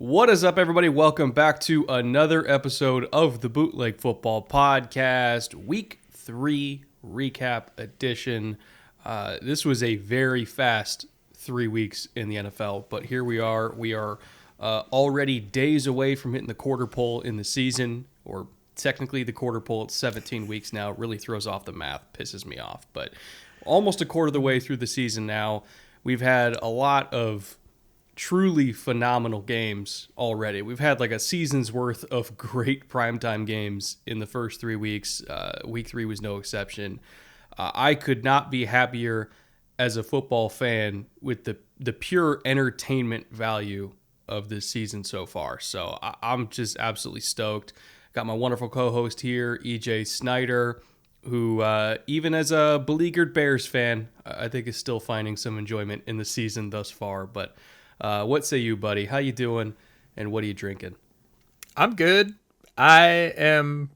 What is up, everybody? Welcome back to another episode of the Bootleg Football Podcast, Week 3 Recap Edition. This was a very fast 3 weeks in the NFL, but here we are. We are already days away from hitting the quarter pole in the season, or technically the quarter pole at 17 weeks now. It really throws off the math, pisses me off, but almost a quarter of the way through the season now. We've had a lot of truly phenomenal games already. We've had like a season's worth of great primetime games in the first 3 weeks. Week 3 was no exception. I could not be happier as a football fan with the pure entertainment value of this season so far. So I'm just absolutely stoked. Got my wonderful co-host here, EJ Snyder, who even as a beleaguered Bears fan, I think is still finding some enjoyment in the season thus far. But what say you, buddy? How you doing, and what are you drinking? I'm good. I am,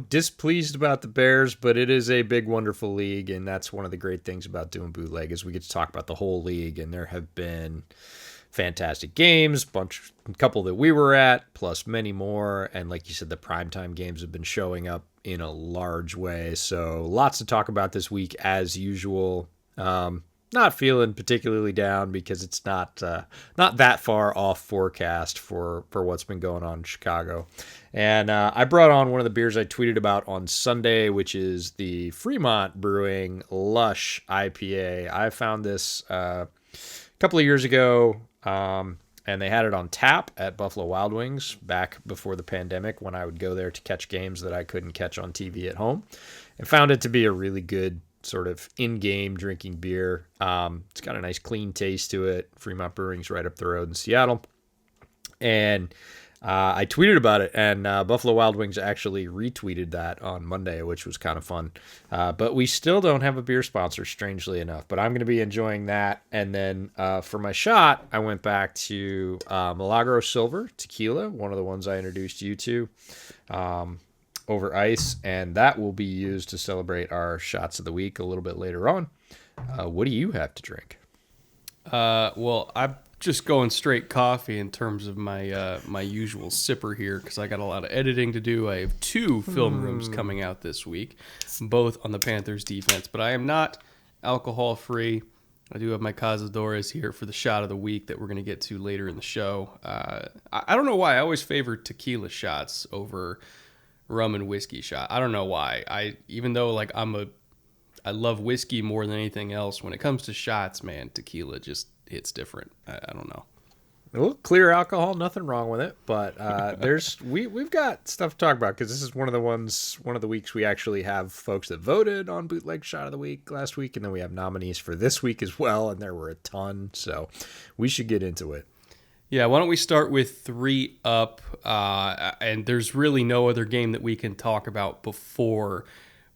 displeased about the Bears, but it is a big, wonderful league, and that's one of the great things about doing Bootleg is we get to talk about the whole league, and there have been fantastic games, a couple that we were at, plus many more, and like you said, the primetime games have been showing up in a large way, so lots to talk about this week as usual. Not feeling particularly down because it's not that far off forecast for what's been going on in Chicago. And I brought on one of the beers I tweeted about on Sunday, which is the Fremont Brewing Lush IPA. I found this a couple of years ago, and they had it on tap at Buffalo Wild Wings back before the pandemic when I would go there to catch games that I couldn't catch on TV at home, and found it to be a really good sort of in-game drinking beer. It's got a nice clean taste to it. Fremont Brewing's right up the road in Seattle. And I tweeted about it, and Buffalo Wild Wings actually retweeted that on Monday, which was kind of fun. But we still don't have a beer sponsor, strangely enough. But I'm going to be enjoying that. And then for my shot, I went back to Milagro Silver Tequila, one of the ones I introduced you to. Over ice, and that will be used to celebrate our shots of the week a little bit later on. What do you have to drink? Well, I'm just going straight coffee in terms of my my usual sipper here because I got a lot of editing to do. I have 2 film rooms coming out this week, both on the Panthers defense, but I am not alcohol free. I do have my Cazadores here for the shot of the week that we're going to get to later in the show. I don't know why I always favor tequila shots over rum and whiskey shot. I don't know why. Even though like I love whiskey more than anything else, when it comes to shots, man, tequila just hits different. I don't know. Well, clear alcohol, nothing wrong with it, but we've got stuff to talk about because this is one of the weeks we actually have folks that voted on Bootleg Shot of the Week last week, and then we have nominees for this week as well, and there were a ton, so we should get into it. Yeah, why don't we start with 3 up, and there's really no other game that we can talk about before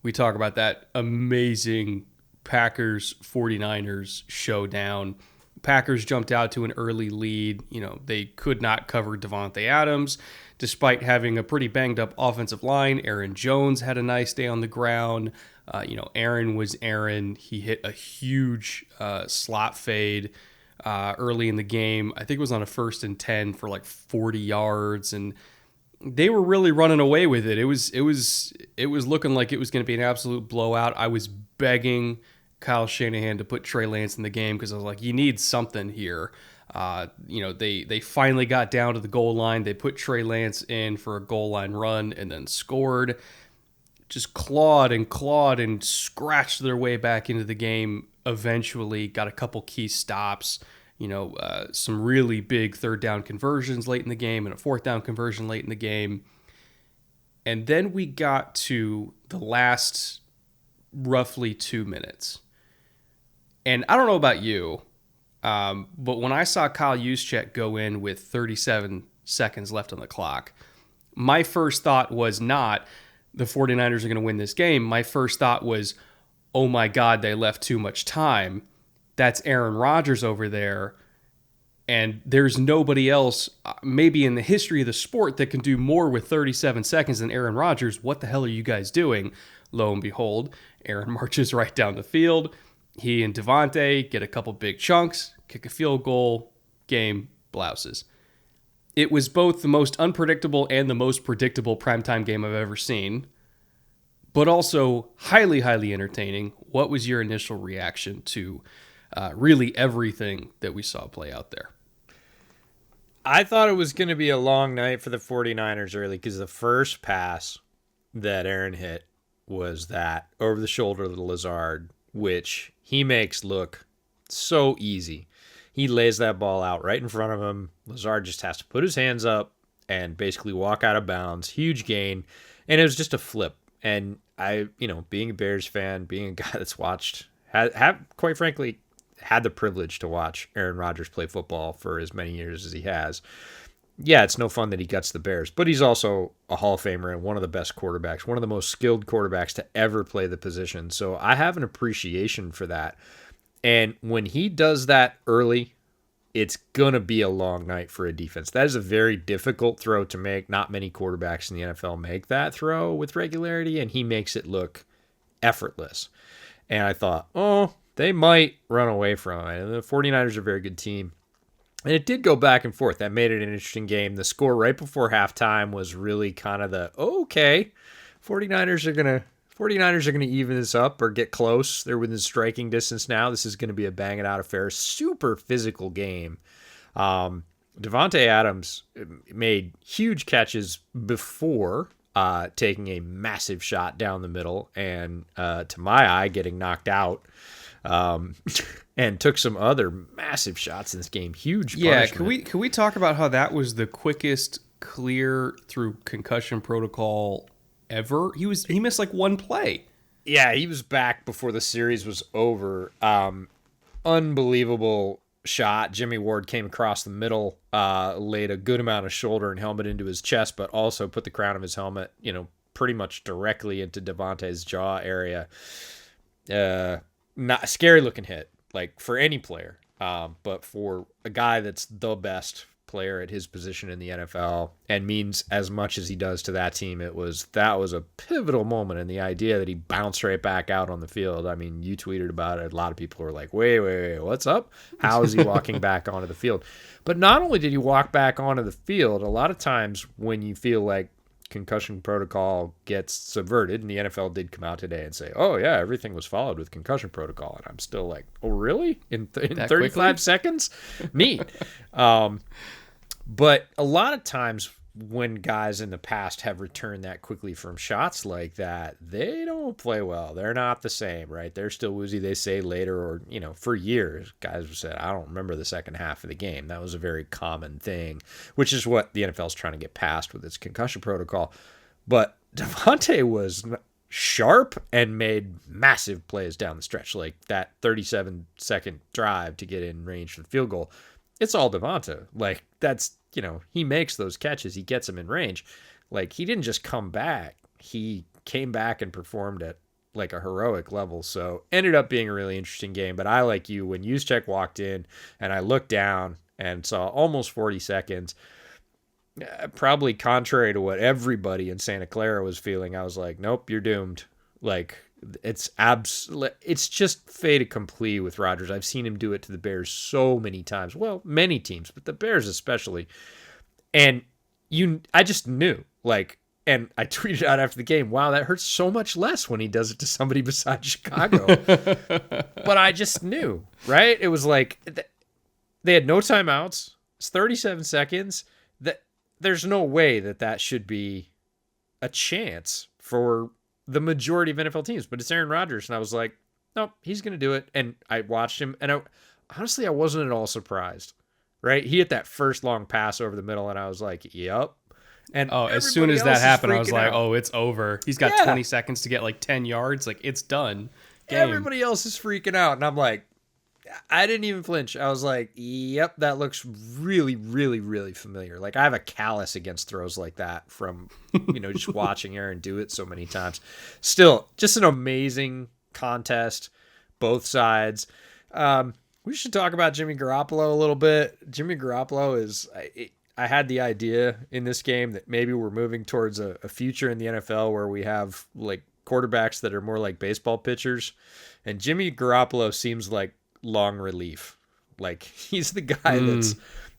we talk about that amazing Packers-49ers showdown. Packers jumped out to an early lead. They could not cover Devontae Adams, despite having a pretty banged-up offensive line. Aaron Jones had a nice day on the ground. Aaron was Aaron. He hit a huge slot fade early in the game. I think it was on a 1st and 10 for like 40 yards, and they were really running away with it. It was looking like it was going to be an absolute blowout. I was begging Kyle Shanahan to put Trey Lance in the game because I was like, you need something here. They finally got down to the goal line. They put Trey Lance in for a goal line run and then scored. Just clawed and scratched their way back into the game. Eventually got a couple key stops, some really big 3rd down conversions late in the game and a 4th down conversion late in the game. And then we got to the last roughly 2 minutes. And I don't know about you, but when I saw Kyle Juszczyk go in with 37 seconds left on the clock, my first thought was not the 49ers are going to win this game. My first thought was, oh my God, they left too much time. That's Aaron Rodgers over there. And there's nobody else, maybe in the history of the sport, that can do more with 37 seconds than Aaron Rodgers. What the hell are you guys doing? Lo and behold, Aaron marches right down the field. He and Devontae get a couple big chunks, kick a field goal, game blouses. It was both the most unpredictable and the most predictable primetime game I've ever seen, but also highly, highly entertaining. What was your initial reaction to really everything that we saw play out there? I thought it was going to be a long night for the 49ers early because the first pass that Aaron hit was that over the shoulder to Lazard, which he makes look so easy. He lays that ball out right in front of him. Lazard just has to put his hands up and basically walk out of bounds. Huge gain. And it was just a flip. And I, being a Bears fan, being a guy that's watched, have quite frankly, had the privilege to watch Aaron Rodgers play football for as many years as he has. Yeah, it's no fun that he guts the Bears, but he's also a Hall of Famer and one of the best quarterbacks, one of the most skilled quarterbacks to ever play the position. So I have an appreciation for that. And when he does that early, it's going to be a long night for a defense. That is a very difficult throw to make. Not many quarterbacks in the NFL make that throw with regularity, and he makes it look effortless. And I thought, they might run away from it. And the 49ers are a very good team. And it did go back and forth. That made it an interesting game. The score right before halftime was really kind of the, 49ers are going to even this up or get close. They're within striking distance now. This is going to be a bang it out affair. Super physical game. Davante Adams made huge catches before taking a massive shot down the middle and, to my eye, getting knocked out. And took some other massive shots in this game. Huge punishment. Yeah, can we talk about how that was the quickest clear through concussion protocol ever? He missed like one play. Yeah, he was back before the series was over. Unbelievable shot. Jimmy Ward came across the middle, laid a good amount of shoulder and helmet into his chest, but also put the crown of his helmet, pretty much directly into Davante's jaw area. Not a scary looking hit, like for any player, but for a guy that's the best player at his position in the NFL and means as much as he does to that team, that was a pivotal moment. And the idea that he bounced right back out on the field. I mean, you tweeted about it. A lot of people were like, wait, what's up? How is he walking back onto the field? But not only did he walk back onto the field, a lot of times when you feel like concussion protocol gets subverted, and the NFL did come out today and say, oh yeah, everything was followed with concussion protocol, and I'm still like, oh really, in 35 quickly? Seconds? Neat. But a lot of times when guys in the past have returned that quickly from shots like that, they don't play well. They're not the same, right? They're still woozy, they say later, or for years guys have said, I don't remember the second half of the game. That was a very common thing, which is what the NFL is trying to get past with its concussion protocol. But Davante was sharp and made massive plays down the stretch, like that 37-second drive to get in range for the field goal. It's all Davante. Like, that's, he makes those catches. He gets them in range. Like, he didn't just come back. He came back and performed at, like, a heroic level. So, ended up being a really interesting game. But I, like you, when Juszczyk walked in and I looked down and saw almost 40 seconds, probably contrary to what everybody in Santa Clara was feeling, I was like, nope, you're doomed. Like, it's just fait accompli with Rodgers. I've seen him do it to the Bears so many times. Well, many teams, but the Bears especially. And I just knew, like, and I tweeted out after the game, wow, that hurts so much less when he does it to somebody besides Chicago. But I just knew, right? It was like they had no timeouts. It's 37 seconds. There's no way that should be a chance for the majority of NFL teams, but it's Aaron Rodgers. And I was like, nope, he's going to do it. And I watched him, and honestly, I wasn't at all surprised, right? He hit that first long pass over the middle, and I was like, yep. And as soon as that happened, I was like, oh, it's over. He's got 20 seconds to get like 10 yards. Like, it's done. Game. Everybody else is freaking out. And I'm like, I didn't even flinch. I was like, yep, that looks really, really, really familiar. Like, I have a callus against throws like that from, just watching Aaron do it so many times. Still, just an amazing contest, both sides. We should talk about Jimmy Garoppolo a little bit. Jimmy Garoppolo is, I had the idea in this game that maybe we're moving towards a future in the NFL where we have, like, quarterbacks that are more like baseball pitchers. And Jimmy Garoppolo seems like long relief. Like, he's the guy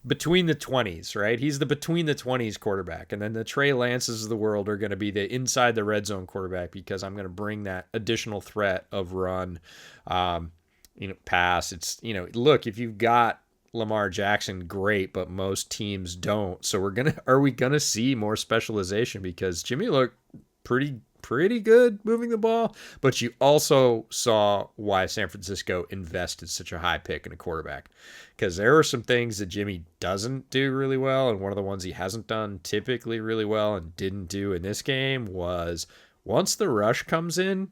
between the 20s, right? He's the between the 20s quarterback. And then the Trey Lances of the world are going to be the inside the red zone quarterback, because I'm going to bring that additional threat of run, pass. It's, look, if you've got Lamar Jackson, great, but most teams don't. So are we going to see more specialization? Because Jimmy looked pretty good moving the ball, but you also saw why San Francisco invested such a high pick in a quarterback, because there are some things that Jimmy doesn't do really well, and one of the ones he hasn't done typically really well and didn't do in this game was, once the rush comes in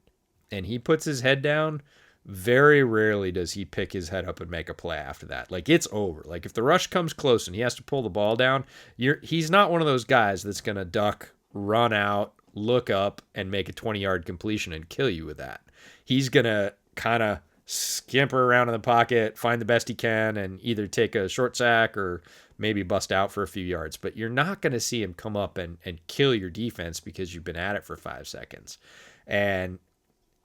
and he puts his head down, very rarely does he pick his head up and make a play after that. Like, it's over. Like, if the rush comes close and he has to pull the ball down, he's not one of those guys that's going to duck, run out, look up, and make a 20-yard completion and kill you with that. He's going to kind of skimper around in the pocket, find the best he can, and either take a short sack or maybe bust out for a few yards. But you're not going to see him come up and kill your defense because you've been at it for 5 seconds. And,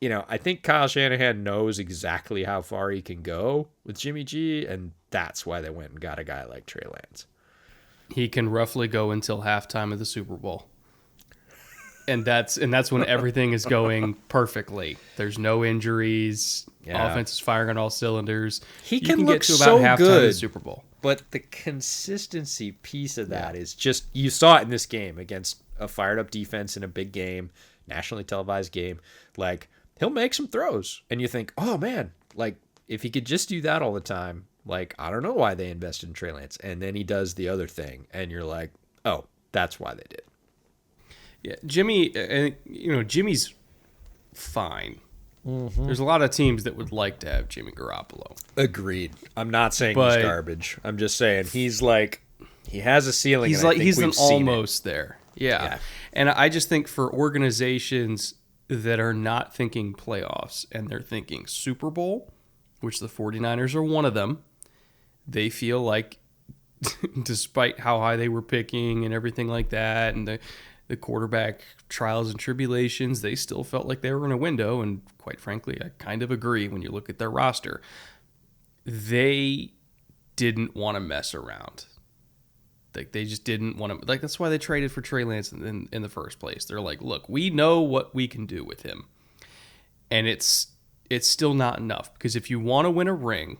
I think Kyle Shanahan knows exactly how far he can go with Jimmy G, and that's why they went and got a guy like Trey Lance. He can roughly go until halftime of the Super Bowl. And that's when everything is going perfectly. There's no injuries. Yeah. Offense is firing on all cylinders. He can look get to about so halftime good, of the Super Bowl. But the consistency piece of that is just, you saw it in this game against a fired up defense in a big game, nationally televised game. Like, he'll make some throws, and you think, oh man, like, if he could just do that all the time, like, I don't know why they invested in Trey Lance. And then he does the other thing, and you're like, oh, that's why they did. Yeah, Jimmy, Jimmy's fine. Mm-hmm. There's a lot of teams that would like to have Jimmy Garoppolo. Agreed. I'm not saying he's garbage. I'm just saying he's like, he has a ceiling. He's an almost there. Yeah. And I just think for organizations that are not thinking playoffs and they're thinking Super Bowl, which the 49ers are one of them, they feel like, despite how high they were picking and everything like that, and the quarterback trials and tribulations, they still felt like they were in a window. And quite frankly, I kind of agree when you look at their roster. They didn't want to mess around. Like, they just didn't want to. Like, that's why they traded for Trey Lance in the first place. They're like, look, we know what we can do with him. And it's still not enough, because if you want to win a ring,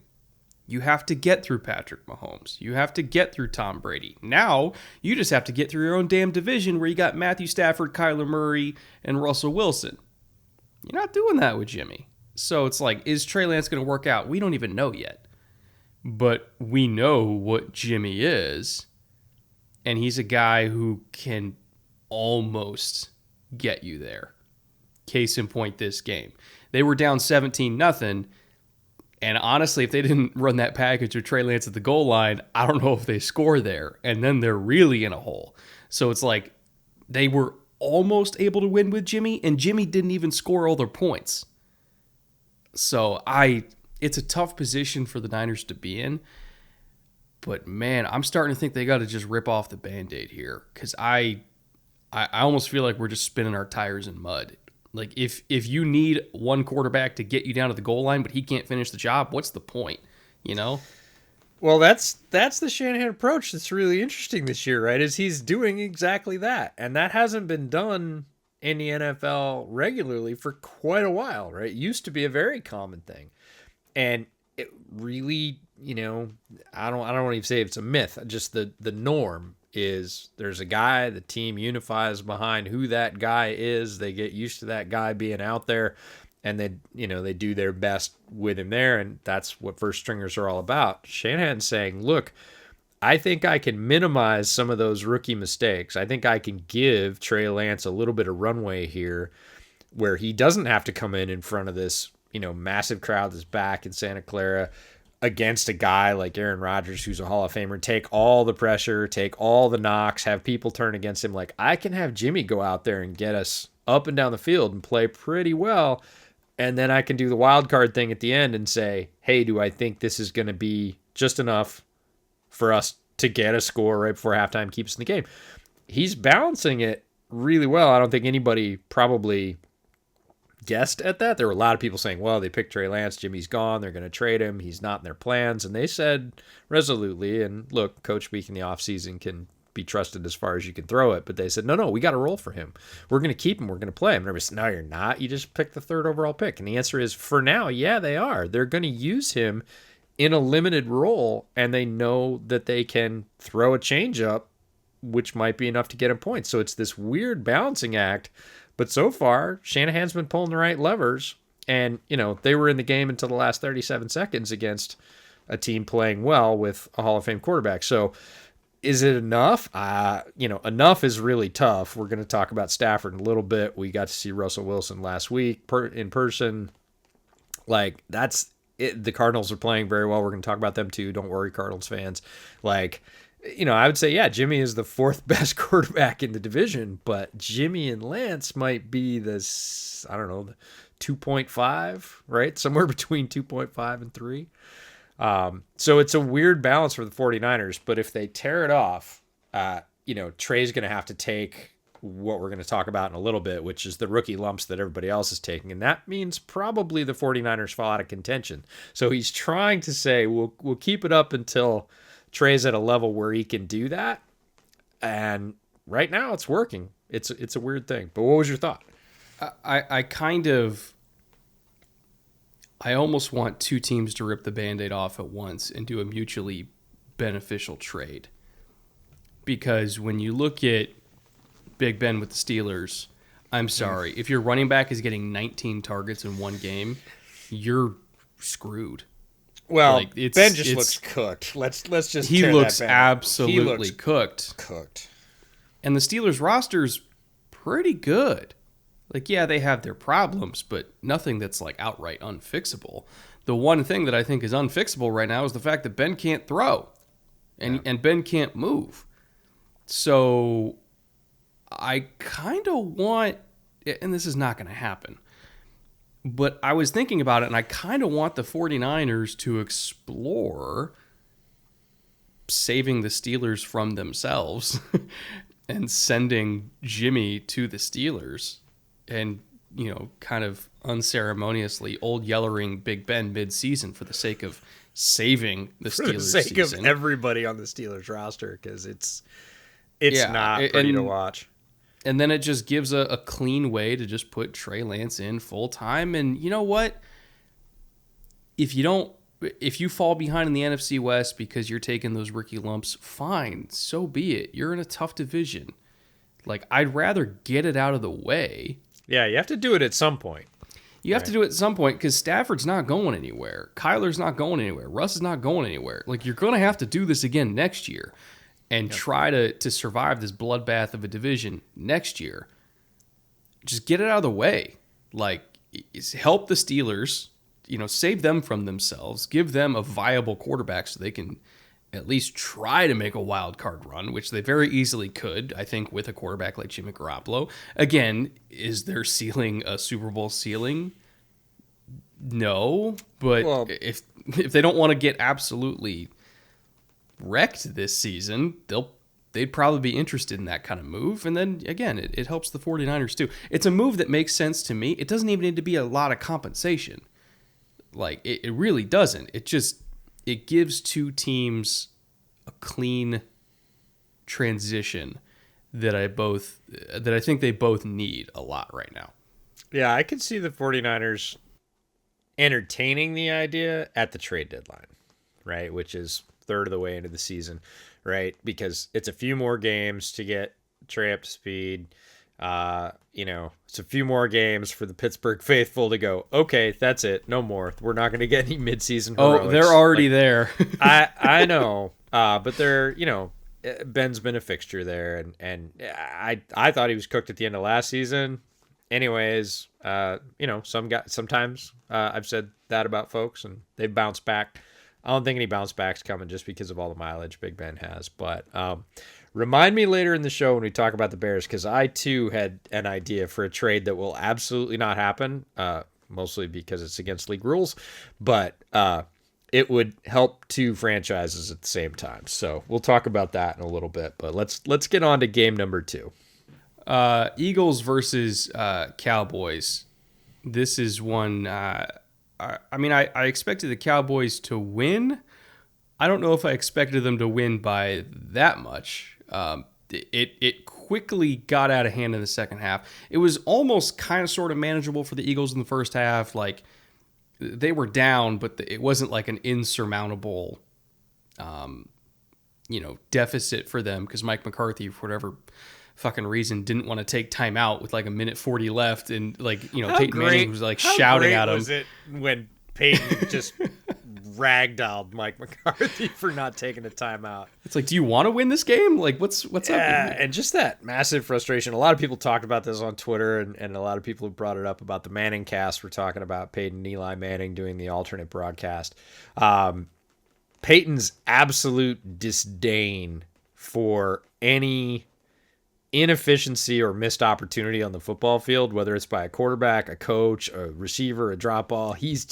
you have to get through Patrick Mahomes. You have to get through Tom Brady. Now, you just have to get through your own damn division where you got Matthew Stafford, Kyler Murray, and Russell Wilson. You're not doing that with Jimmy. So it's like, is Trey Lance going to work out? We don't even know yet. But we know what Jimmy is. And he's a guy who can almost get you there. Case in point, this game. They were down 17-0. And honestly, if they didn't run that package with Trey Lance at the goal line, I don't know if they score there. And then they're really in a hole. So it's like they were almost able to win with Jimmy, and Jimmy didn't even score all their points. So it's a tough position for the Niners to be in. But man, I'm starting to think they got to just rip off the Band-Aid here, because I almost feel like we're just spinning our tires in mud. Like, if you need one quarterback to get you down to the goal line, but he can't finish the job, what's the point? Well, that's the Shanahan approach that's really interesting this year, right? Is he's doing exactly that. And that hasn't been done in the NFL regularly for quite a while, right? It used to be a very common thing. And it really, I don't want to even say it's a myth. Just the norm is there's a guy, the team unifies behind who that guy is. They get used to that guy being out there, and they do their best with him there, and that's what first stringers are all about. Shanahan's saying, look, I think I can minimize some of those rookie mistakes. I think I can give Trey Lance a little bit of runway here where he doesn't have to come in front of this, massive crowd that's back in Santa Clara against a guy like Aaron Rodgers, who's a Hall of Famer, take all the pressure, take all the knocks, have people turn against him. Like, I can have Jimmy go out there and get us up and down the field and play pretty well. And then I can do the wild card thing at the end and say, hey, do I think this is going to be just enough for us to get a score right before halftime, keep us in the game? He's balancing it really well. I don't think anybody probably guessed at that. There were a lot of people saying, well, they picked Trey Lance, Jimmy's gone, they're going to trade him, he's not in their plans. And they said resolutely, and look, coach speak in the offseason can be trusted as far as you can throw it, but they said, no, we got to roll for him. We're going to keep him. We're going to play him. And everybody said, no, you're not. You just picked the 3rd overall pick. And the answer is, for now, yeah, they are. They're going to use him in a limited role, and they know that they can throw a changeup, which might be enough to get him points. So it's this weird balancing act. But so far, Shanahan's been pulling the right levers. And, they were in the game until the last 37 seconds against a team playing well with a Hall of Fame quarterback. So is it enough? Enough is really tough. We're going to talk about Stafford in a little bit. We got to see Russell Wilson last week in person. That's it. The Cardinals are playing very well. We're going to talk about them too. Don't worry, Cardinals fans. I would say, yeah, Jimmy is the 4th best quarterback in the division, but Jimmy and Lance might be the 2.5, right? Somewhere between 2.5 and 3. So it's a weird balance for the 49ers, but if they tear it off, Trey's going to have to take what we're going to talk about in a little bit, which is the rookie lumps that everybody else is taking. And that means probably the 49ers fall out of contention. So he's trying to say, we'll keep it up until Trey's at a level where he can do that. And right now it's working. It's a weird thing, but what was your thought? I almost want 2 teams to rip the Band-Aid off at once and do a mutually beneficial trade. Because when you look at Big Ben with the Steelers, I'm sorry, if your running back is getting 19 targets in one game, you're screwed. Well, Ben just looks cooked. Let's just he tear looks that absolutely cooked. Cooked. And the Steelers roster's pretty good. Yeah, they have their problems, but nothing that's outright unfixable. The one thing that I think is unfixable right now is the fact that Ben can't throw and Ben can't move. So I kind of want, and this is not going to happen, but I was thinking about it, and I kind of want the 49ers to explore saving the Steelers from themselves and sending Jimmy to the Steelers. And, kind of unceremoniously old yellering Big Ben mid-season for the sake of saving the Steelers season. For the sake of everybody on the Steelers roster, because it's not pretty to watch. And then it just gives a clean way to just put Trey Lance in full-time. And you know what? If you fall behind in the NFC West because you're taking those rookie lumps, fine, so be it. You're in a tough division. I'd rather get it out of the way. Yeah, you have to do it at some point. You have to do it at some point because Stafford's not going anywhere. Kyler's not going anywhere. Russ is not going anywhere. You're going to have to do this again next year and try to survive this bloodbath of a division next year. Just get it out of the way. Help the Steelers, save them from themselves. Give them a viable quarterback so they can at least try to make a wild card run, which they very easily could, I think, with a quarterback like Jimmy Garoppolo. Again, is their ceiling a Super Bowl ceiling? No, but if they don't want to get absolutely wrecked this season, they'd probably be interested in that kind of move. And then, again, it helps the 49ers too. It's a move that makes sense to me. It doesn't even need to be a lot of compensation. It really doesn't. It gives 2 teams a clean transition that I think they both need a lot right now. Yeah, I could see the 49ers entertaining the idea at the trade deadline, right? Which is 1/3 of the way into the season, right? Because it's a few more games to get Trey up to speed. It's a few more games for the Pittsburgh faithful to go, okay, that's it. No more. We're not going to get any midseason heroics. Oh, they're already there. I know. But they're, Ben's been a fixture there. And I thought he was cooked at the end of last season. Anyways, sometimes I've said that about folks and they've bounced back. I don't think any bounce back's coming just because of all the mileage Big Ben has. But remind me later in the show when we talk about the Bears, because I too had an idea for a trade that will absolutely not happen, mostly because it's against league rules. But it would help 2 franchises at the same time. So we'll talk about that in a little bit. But let's get on to game number 2. Eagles versus Cowboys. this is one. I expected the Cowboys to win. I don't know if I expected them to win by that much. It quickly got out of hand in the second half. It was almost kind of sort of manageable for the Eagles in the first half. Like, they were down, but it wasn't like an insurmountable, deficit for them, because Mike McCarthy, for whatever fucking reason, didn't want to take time out with like a minute 40 left, and Peyton Manning was like shouting at him. Was it when Peyton just ragdolled Mike McCarthy for not taking a timeout? It's like, do you want to win this game? Like, what's up? And just that massive frustration. A lot of people talked about this on Twitter, and a lot of people have brought it up about the Manning cast. We're talking about Peyton and Eli Manning doing the alternate broadcast. Peyton's absolute disdain for any inefficiency or missed opportunity on the football field, whether it's by a quarterback, a coach, a receiver, a drop ball. He's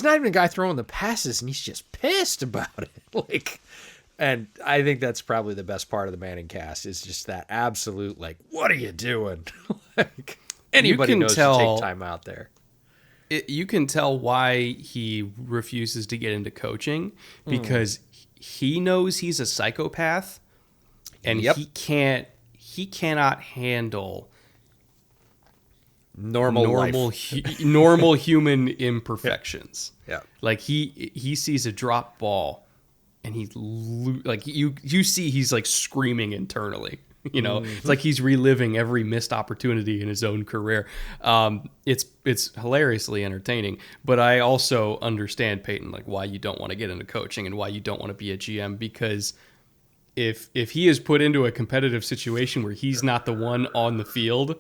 not even a guy throwing the passes, and he's just pissed about it. And I think that's probably the best part of the Manning cast, is just that absolute, like, what are you doing? Anybody knows to take time out there. You can tell why he refuses to get into coaching, because he knows he's a psychopath, and he cannot handle normal human imperfections. Yeah. Like, he sees a drop ball, and you see he's like screaming internally. It's like he's reliving every missed opportunity in his own career. It's hilariously entertaining, but I also understand, Peyton, like, why you don't want to get into coaching and why you don't want to be a GM, because if he is put into a competitive situation where he's not the one on the field,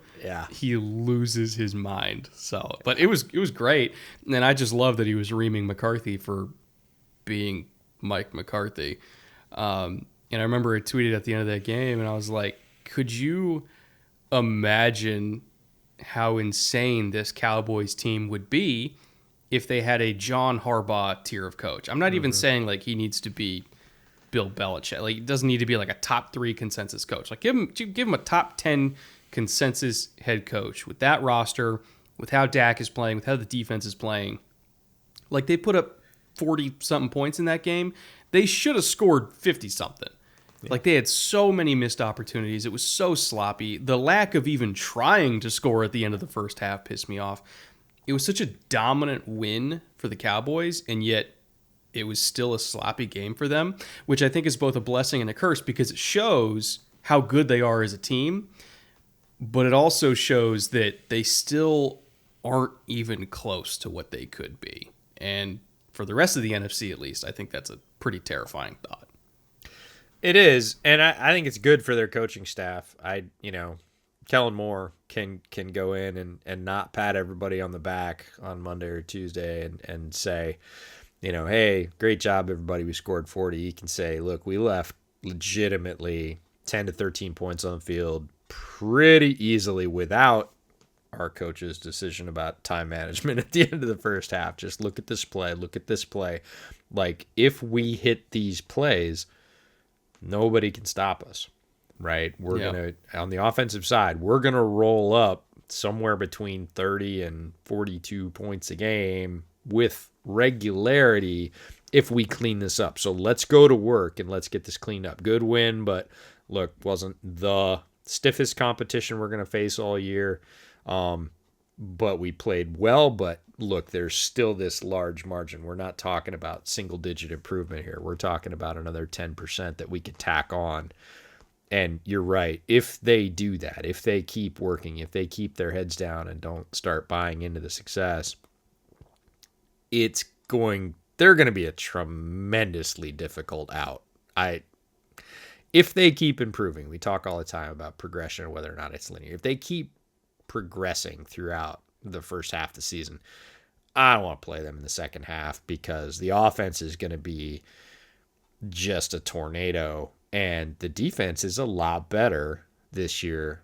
he loses his mind. So, but it was great, and I just love that he was reaming McCarthy for being Mike McCarthy. And I remember I tweeted at the end of that game, and I was like, could you imagine how insane this Cowboys team would be if they had a John Harbaugh tier of coach? I'm not even saying like he needs to be Bill Belichick. Like, it doesn't need to be like a top 3 consensus coach. Like, give him a top 10 consensus head coach with that roster, with how Dak is playing, with how the defense is playing. Like, they put up 40-something points in that game. They should have scored 50-something. Yeah. Like, they had so many missed opportunities. It was so sloppy. The lack of even trying to score at the end of the first half pissed me off. It was such a dominant win for the Cowboys, and yet it was still a sloppy game for them, which I think is both a blessing and a curse, because it shows how good they are as a team, but it also shows that they still aren't even close to what they could be. And for the rest of the NFC, at least, I think that's a pretty terrifying thought. It is, and I think it's good for their coaching staff. Kellen Moore can go in and not pat everybody on the back on Monday or Tuesday and say, hey, great job, everybody, we scored 40. He can say, look, we left legitimately 10 to 13 points on the field pretty easily without our coach's decision about time management at the end of the first half. Just look at this play. Like, if we hit these plays, nobody can stop us, right? We're going to, on the offensive side, we're going to roll up somewhere between 30 and 42 points a game with regularity if we clean this up. So let's go to work and let's get this cleaned up. Good win, but look, wasn't the stiffest competition we're going to face all year. But we played well, but look, there's still this large margin. We're not talking about single-digit improvement here. We're talking about another 10% that we could tack on. And you're right. If they do that, if they keep working, if they keep their heads down and don't start buying into the success, they're going to be a tremendously difficult out. If they keep improving, we talk all the time about progression and whether or not it's linear. If they keep progressing throughout the first half of the season, I don't want to play them in the second half, because the offense is going to be just a tornado, and the defense is a lot better this year,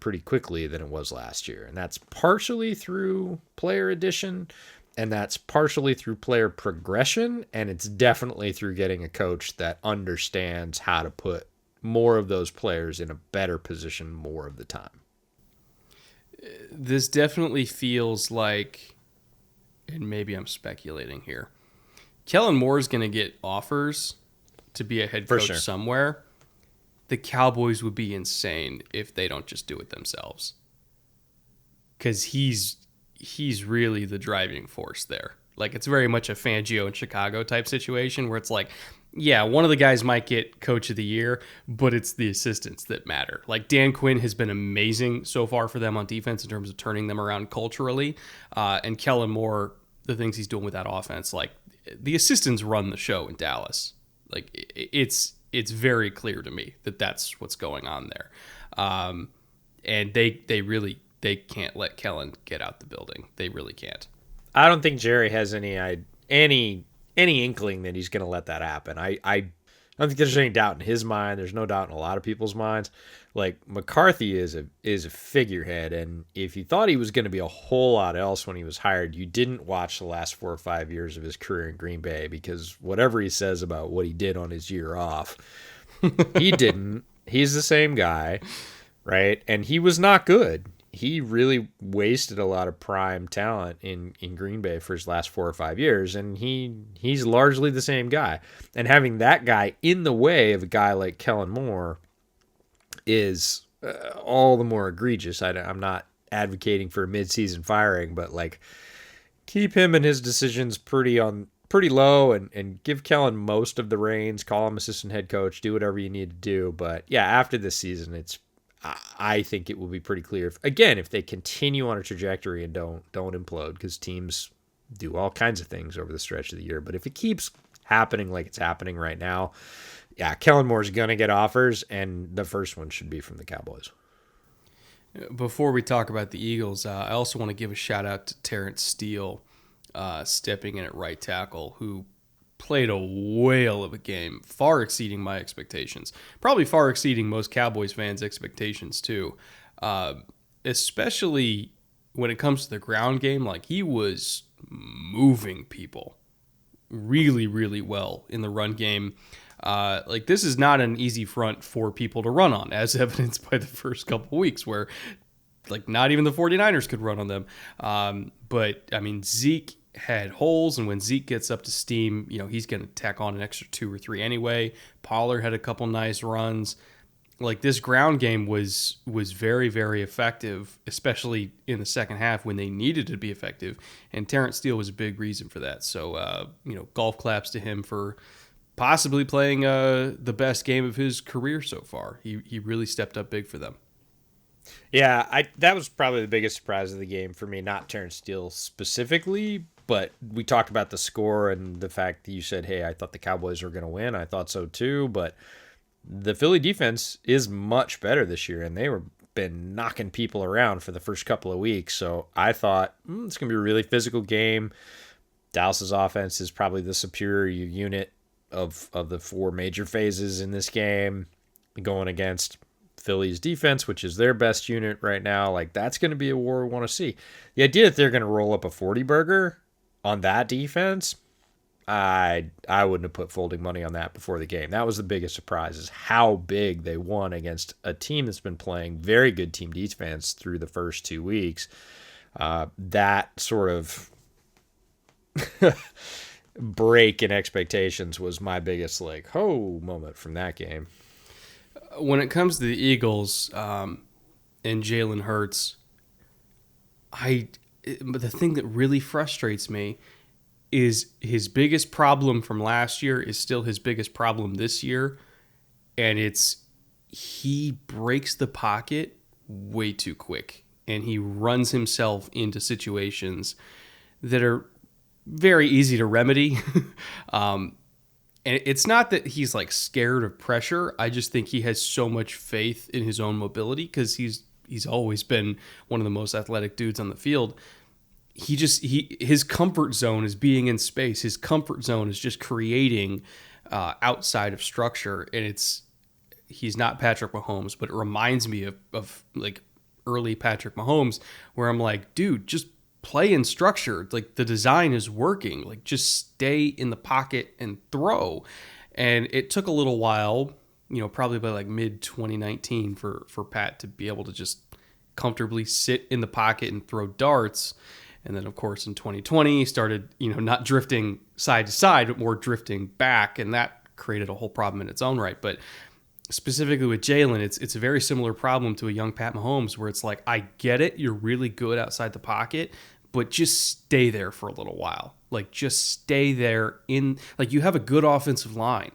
pretty quickly than it was last year. And that's partially through player addition, and that's partially through player progression, and it's definitely through getting a coach that understands how to put more of those players in a better position more of the time. This definitely feels like, and maybe I'm speculating here, Kellen Moore's going to get offers to be a head For coach sure. somewhere. The Cowboys would be insane if they don't just do it themselves. Because he's really the driving force there. Like, it's very much a Fangio in Chicago type situation where it's like, yeah, one of the guys might get coach of the year, but it's the assistants that matter. Like, Dan Quinn has been amazing so far for them on defense in terms of turning them around culturally. And Kellen Moore, the things he's doing with that offense, like, the assistants run the show in Dallas. Like, it's very clear to me that that's what's going on there. And they can't let Kellen get out the building. They really can't. I don't think Jerry has any inkling that he's going to let that happen. I don't think there's any doubt in his mind. There's no doubt in a lot of people's minds. Like, McCarthy is a figurehead, and if you thought he was going to be a whole lot else when he was hired, you didn't watch the last 4 or 5 years of his career in Green Bay, because whatever he says about what he did on his year off, he didn't. He's the same guy, right? And he was not good. He really wasted a lot of prime talent in Green Bay for his last 4 or 5 years, and he's largely the same guy. And having that guy in the way of a guy like Kellen Moore is all the more egregious. I'm not advocating for a midseason firing, but like, keep him and his decisions pretty low, and give Kellen most of the reins. Call him assistant head coach. Do whatever you need to do. But yeah, after this season, I think it will be pretty clear if they continue on a trajectory and don't implode, because teams do all kinds of things over the stretch of the year. But if it keeps happening like it's happening right now, yeah, Kellen Moore's going to get offers, and the first one should be from the Cowboys. Before we talk about the Eagles, I also want to give a shout out to Terrence Steele stepping in at right tackle, who played a whale of a game, far exceeding my expectations. Probably far exceeding most Cowboys fans' expectations too. Especially when it comes to the ground game, like, he was moving people really, really well in the run game. Like, this is not an easy front for people to run on, as evidenced by the first couple weeks where, like, not even the 49ers could run on them. But, I mean, Zeke had holes, and when Zeke gets up to steam, he's going to tack on an extra 2 or 3 anyway. Pollard had a couple nice runs. Like, this ground game was very, very effective, especially in the second half when they needed to be effective, and Terrence Steele was a big reason for that. So, golf claps to him for possibly playing the best game of his career so far. He really stepped up big for them. Yeah, that was probably the biggest surprise of the game for me, not Terrence Steele specifically, but we talked about the score and the fact that you said, hey, I thought the Cowboys were going to win. I thought so too, but the Philly defense is much better this year, and they were been knocking people around for the first couple of weeks. So I thought it's going to be a really physical game. Dallas's offense is probably the superior unit of the 4 major phases in this game, going against Philly's defense, which is their best unit right now. Like, that's going to be a war we want to see. The idea that they're going to roll up a 40 burger on that defense, I wouldn't have put folding money on that before the game. That was the biggest surprise, is how big they won against a team that's been playing very good team defense through the first 2 weeks. That sort of break in expectations was my biggest moment from that game. When it comes to the Eagles and Jalen Hurts, but the thing that really frustrates me is his biggest problem from last year is still his biggest problem this year, and he breaks the pocket way too quick, and he runs himself into situations that are very easy to remedy. And it's not that he's like scared of pressure. I just think he has so much faith in his own mobility, because he's always been one of the most athletic dudes on the field. His comfort zone is being in space. His comfort zone is just creating outside of structure, and he's not Patrick Mahomes, but it reminds me of like early Patrick Mahomes, where I'm like, dude, just play in structure. Like, the design is working. Like, just stay in the pocket and throw. And it took a little while, probably by like mid 2019 for Pat to be able to just comfortably sit in the pocket and throw darts. And then, of course, in 2020, he started, not drifting side to side, but more drifting back. And that created a whole problem in its own right. But specifically with Jalen, it's a very similar problem to a young Pat Mahomes, where it's like, I get it, you're really good outside the pocket, but just stay there for a little while. Like, just stay there you have a good offensive line.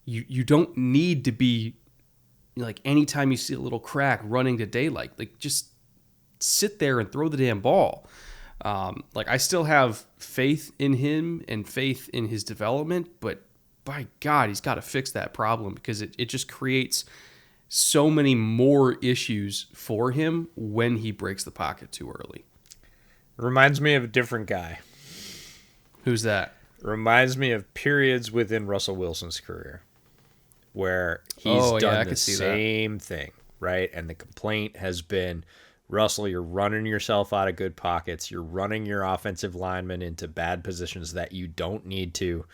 You don't need to be, like, anytime you see a little crack running to daylight, like, just sit there and throw the damn ball. I still have faith in him and faith in his development, but by God, he's got to fix that problem, because it just creates so many more issues for him when he breaks the pocket too early. Reminds me of a different guy. Who's that? Reminds me of periods within Russell Wilson's career where he's done the same thing, right? And the complaint has been, Russell, you're running yourself out of good pockets. You're running your offensive linemen into bad positions that you don't need to.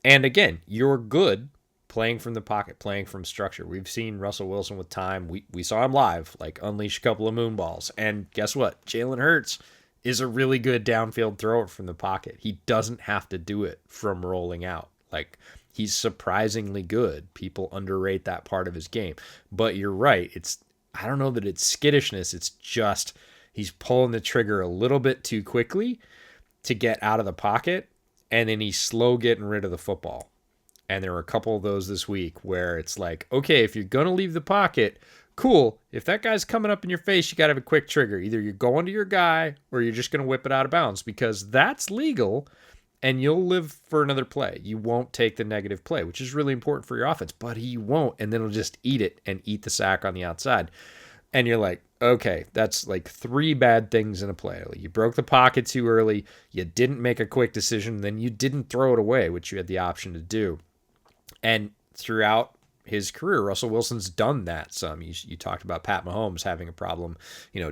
And again, you're good playing from the pocket, playing from structure. We've seen Russell Wilson with time. We saw him live, like, unleash a couple of moon balls. And guess what? Jalen Hurts is a really good downfield thrower from the pocket. He doesn't have to do it from rolling out. Like, he's surprisingly good. People underrate that part of his game. But you're right. I don't know that it's skittishness. It's just he's pulling the trigger a little bit too quickly to get out of the pocket, and then he's slow getting rid of the football. And there were a couple of those this week where it's like, okay, if you're going to leave the pocket, cool. If that guy's coming up in your face, you got to have a quick trigger. Either you're going to your guy or you're just going to whip it out of bounds, because that's legal and you'll live for another play. You won't take the negative play, which is really important for your offense, but he won't. And then he'll just eat it and eat the sack on the outside. And you're like, okay, that's like 3 bad things in a play. Like, you broke the pocket too early. You didn't make a quick decision. Then you didn't throw it away, which you had the option to do. And throughout his career, Russell Wilson's done that some. You talked about Pat Mahomes having a problem,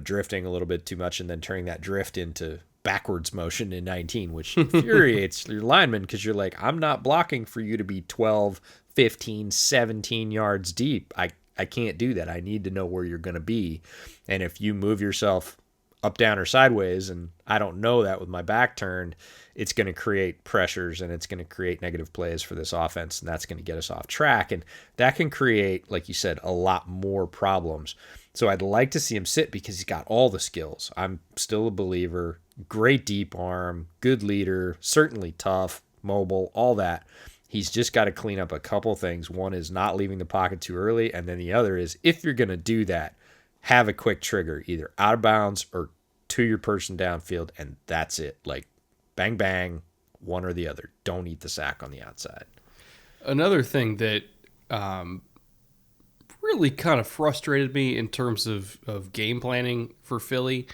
drifting a little bit too much and then turning that drift into backwards motion in 19, which infuriates your lineman, because you're like, I'm not blocking for you to be 12, 15, 17 yards deep. I can't do that. I need to know where you're going to be. And if you move yourself up, down, or sideways, and I don't know that with my back turned, it's going to create pressures and it's going to create negative plays for this offense, and that's going to get us off track. And that can create, like you said, a lot more problems. So I'd like to see him sit, because he's got all the skills. I'm still a believer. Great deep arm, good leader, certainly tough, mobile, all that. He's just got to clean up a couple things. One is not leaving the pocket too early, and then the other is, if you're going to do that, have a quick trigger, either out of bounds or to your person downfield, and that's it. Like, bang, bang, one or the other. Don't eat the sack on the outside. Another thing that really kind of frustrated me in terms of game planning for Philly,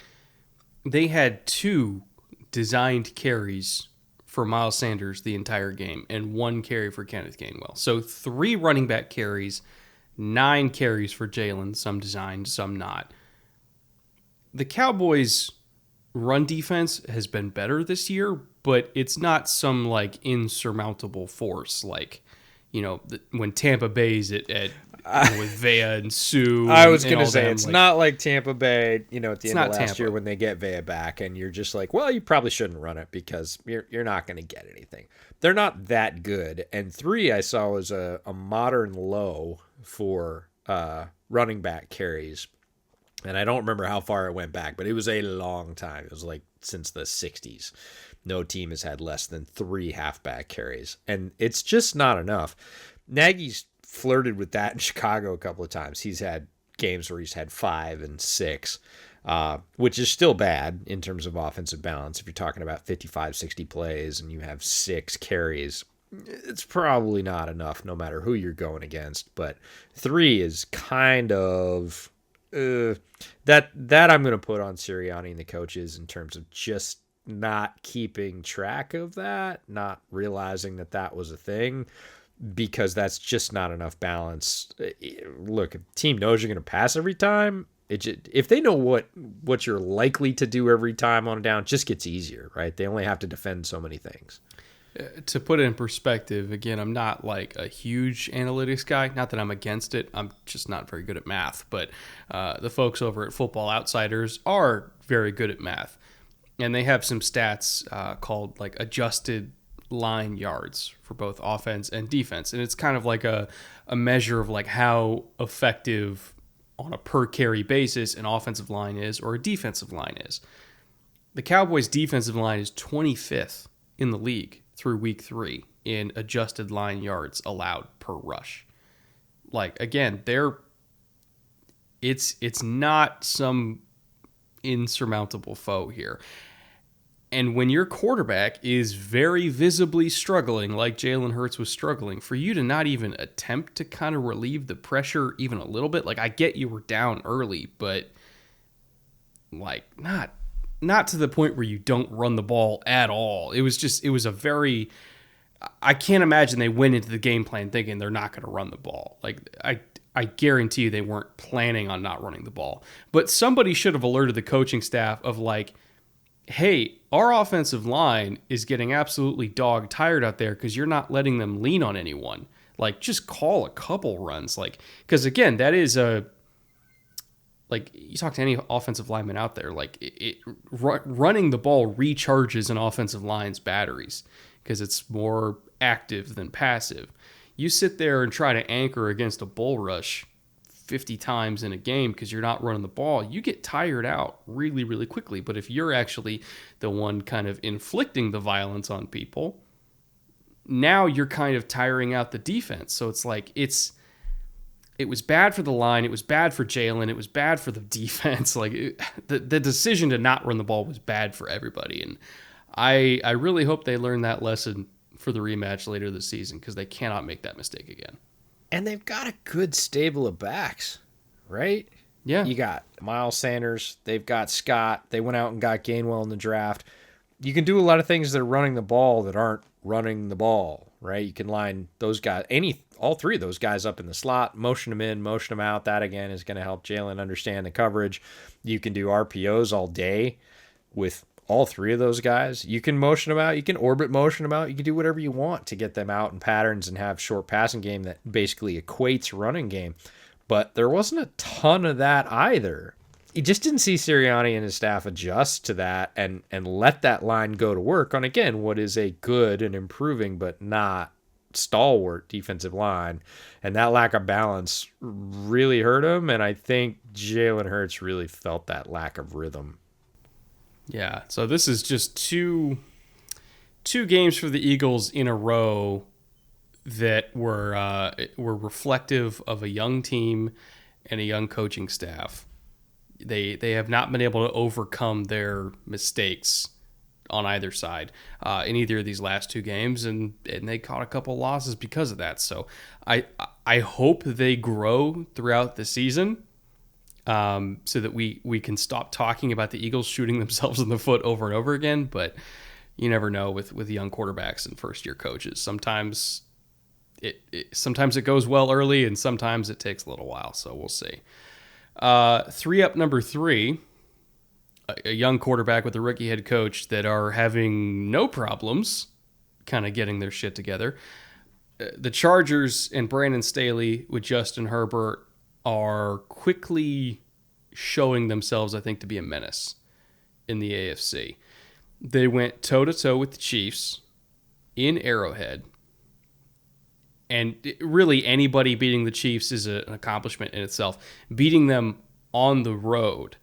they had 2 designed carries for Miles Sanders the entire game and 1 carry for Kenneth Gainwell. So 3 running back carries, 9 carries for Jalen, some designed, some not. The Cowboys' run defense has been better this year, but it's not some like insurmountable force like, when Tampa Bay's with Vea and Sue. I was going to say, it's not like Tampa Bay, at the end of last Tampa. year when they get Vea back, and you're just like, well, you probably shouldn't run it because you're not going to get anything. They're not that good. And 3 I saw was a modern low for running back carries. And I don't remember how far it went back, but it was a long time. It was like since the 60s. No team has had less than 3 halfback carries. And it's just not enough. Nagy's flirted with that in Chicago a couple of times. He's had games where he's had 5 and 6, which is still bad in terms of offensive balance. If you're talking about 55, 60 plays and you have 6 carries, it's probably not enough no matter who you're going against. But 3 is kind of... that I'm going to put on Sirianni and the coaches in terms of just not keeping track of that, not realizing that was a thing, because that's just not enough balance. Look, if the team knows you're going to pass every time, if they know what you're likely to do every time on a down, it just gets easier, right? They only have to defend so many things. To put it in perspective, again, I'm not like a huge analytics guy. Not that I'm against it. I'm just not very good at math. But the folks over at Football Outsiders are very good at math. And they have some stats called like adjusted line yards for both offense and defense. And it's kind of like a measure of like how effective on a per carry basis an offensive line is or a defensive line is. The Cowboys' defensive line is 25th in the league through week 3 in adjusted line yards allowed per rush. Like, again, it's not some insurmountable foe here. And when your quarterback is very visibly struggling, like Jalen Hurts was struggling, for you to not even attempt to kind of relieve the pressure even a little bit, like, I get you were down early, but like not to the point where you don't run the ball at all. It was a very, I can't imagine they went into the game plan thinking they're not going to run the ball. Like, I guarantee you they weren't planning on not running the ball. But somebody should have alerted the coaching staff of like, hey, our offensive line is getting absolutely dog tired out there because you're not letting them lean on anyone. Like, just call a couple runs. Like, because again, that is like, you talk to any offensive lineman out there, like running the ball recharges an offensive line's batteries because it's more active than passive. You sit there and try to anchor against a bull rush 50 times in a game because you're not running the ball, you get tired out really, really quickly. But if you're actually the one kind of inflicting the violence on people, now you're kind of tiring out the defense. So it's like, it was bad for the line. It was bad for Jalen. It was bad for the defense. Like, the decision to not run the ball was bad for everybody. And I really hope they learn that lesson for the rematch later this season because they cannot make that mistake again. And they've got a good stable of backs, right? Yeah. You got Miles Sanders. They've got Scott. They went out and got Gainwell in the draft. You can do a lot of things that are running the ball that aren't running the ball, right? You can line those guys, all three of those guys up in the slot, motion them in, motion them out. That, again, is going to help Jalen understand the coverage. You can do RPOs all day with all three of those guys. You can motion them out. You can orbit motion them out. You can do whatever you want to get them out in patterns and have short passing game that basically equates running game. But there wasn't a ton of that either. You just didn't see Sirianni and his staff adjust to that and let that line go to work on, again, what is a good and improving but not stalwart defensive line. And that lack of balance really hurt him. And I think Jalen Hurts really felt that lack of rhythm. Yeah, so this is just two games for the Eagles in a row that were reflective of a young team and a young coaching staff. They have not been able to overcome their mistakes on either side in either of these last two games, and they caught a couple losses because of that. So I hope they grow throughout the season. So that we can stop talking about the Eagles shooting themselves in the foot over and over again. But you never know with young quarterbacks and first-year coaches. Sometimes it goes well early, and sometimes it takes a little while. So we'll see. 3-up number 3, a young quarterback with a rookie head coach that are having no problems kind of getting their shit together. The Chargers and Brandon Staley with Justin Herbert are quickly showing themselves, I think, to be a menace in the AFC. They went toe-to-toe with the Chiefs in Arrowhead. And really, anybody beating the Chiefs is an accomplishment in itself. Beating them on the road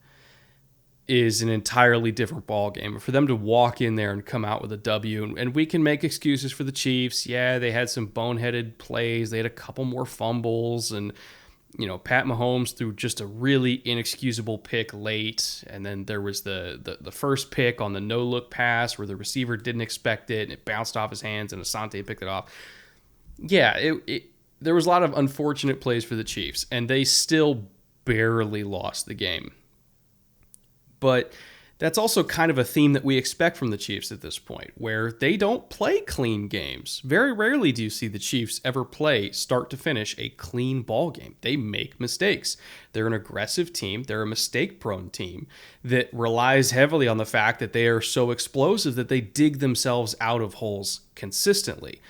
is an entirely different ballgame. For them to walk in there and come out with a W, and we can make excuses for the Chiefs. Yeah, they had some boneheaded plays. They had a couple more fumbles, and Pat Mahomes threw just a really inexcusable pick late, and then there was the first pick on the no-look pass where the receiver didn't expect it, and it bounced off his hands, and Asante picked it off. Yeah, there was a lot of unfortunate plays for the Chiefs, and they still barely lost the game. But That's also kind of a theme that we expect from the Chiefs at this point, where they don't play clean games. Very rarely do you see the Chiefs ever play start to finish a clean ball game. They make mistakes. They're an aggressive team. They're a mistake-prone team that relies heavily on the fact that they are so explosive that they dig themselves out of holes consistently.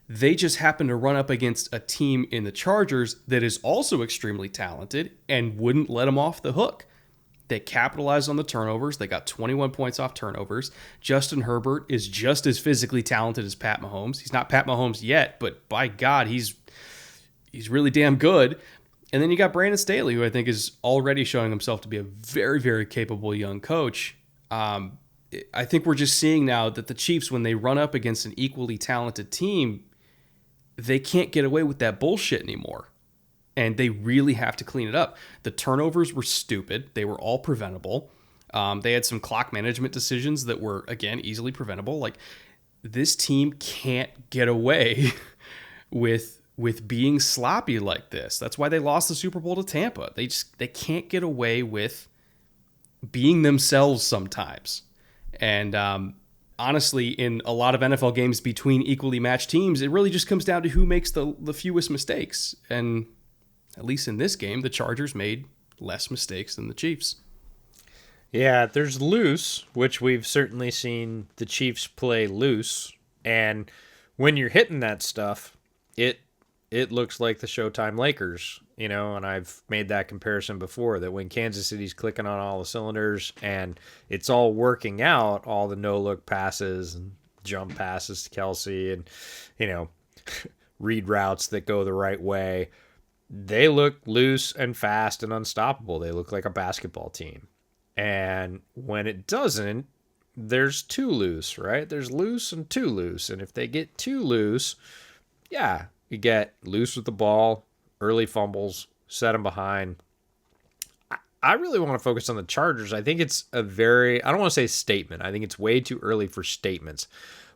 They just happen to run up against a team in the Chargers that is also extremely talented and wouldn't let them off the hook. They capitalized on the turnovers. They got 21 points off turnovers. Justin Herbert is just as physically talented as Pat Mahomes. He's not Pat Mahomes yet, but by God, he's really damn good. And then you got Brandon Staley, who I think is already showing himself to be a very, very capable young coach. I think we're just seeing now that the Chiefs, when they run up against an equally talented team, they can't get away with that bullshit anymore. And they really have to clean it up. The turnovers were stupid. They were all preventable. They had some clock management decisions that were, again, easily preventable. Like, this team can't get away with being sloppy like this. That's why they lost the Super Bowl to Tampa. They can't get away with being themselves sometimes. And honestly, in a lot of NFL games between equally matched teams, it really just comes down to who makes the fewest mistakes. And at least in this game, the Chargers made less mistakes than the Chiefs. Yeah, there's loose, which we've certainly seen the Chiefs play loose. And when you're hitting that stuff, it looks like the Showtime Lakers, and I've made that comparison before, that when Kansas City's clicking on all the cylinders and it's all working out, all the no-look passes and jump passes to Kelsey and, read routes that go the right way, they look loose and fast and unstoppable. They look like a basketball team. And when it doesn't, there's too loose, right? There's loose and too loose. And if they get too loose, yeah, you get loose with the ball, early fumbles, set them behind. I really want to focus on the Chargers. I think it's I don't want to say statement. I think it's way too early for statements.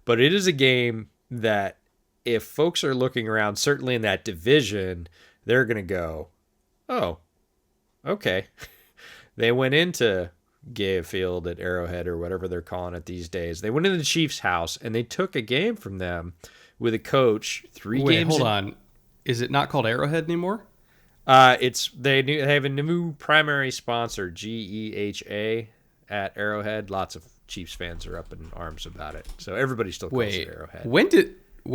But it is a game that if folks are looking around, certainly in that division, they're going to go, oh, okay. They went into Gay Field at Arrowhead or whatever they're calling it these days. They went into the Chiefs' house and they took a game from them with a coach. Hold on. Is it not called Arrowhead anymore? They have a new primary sponsor, GEHA, at Arrowhead. Lots of Chiefs fans are up in arms about it. So everybody still calls it Arrowhead. When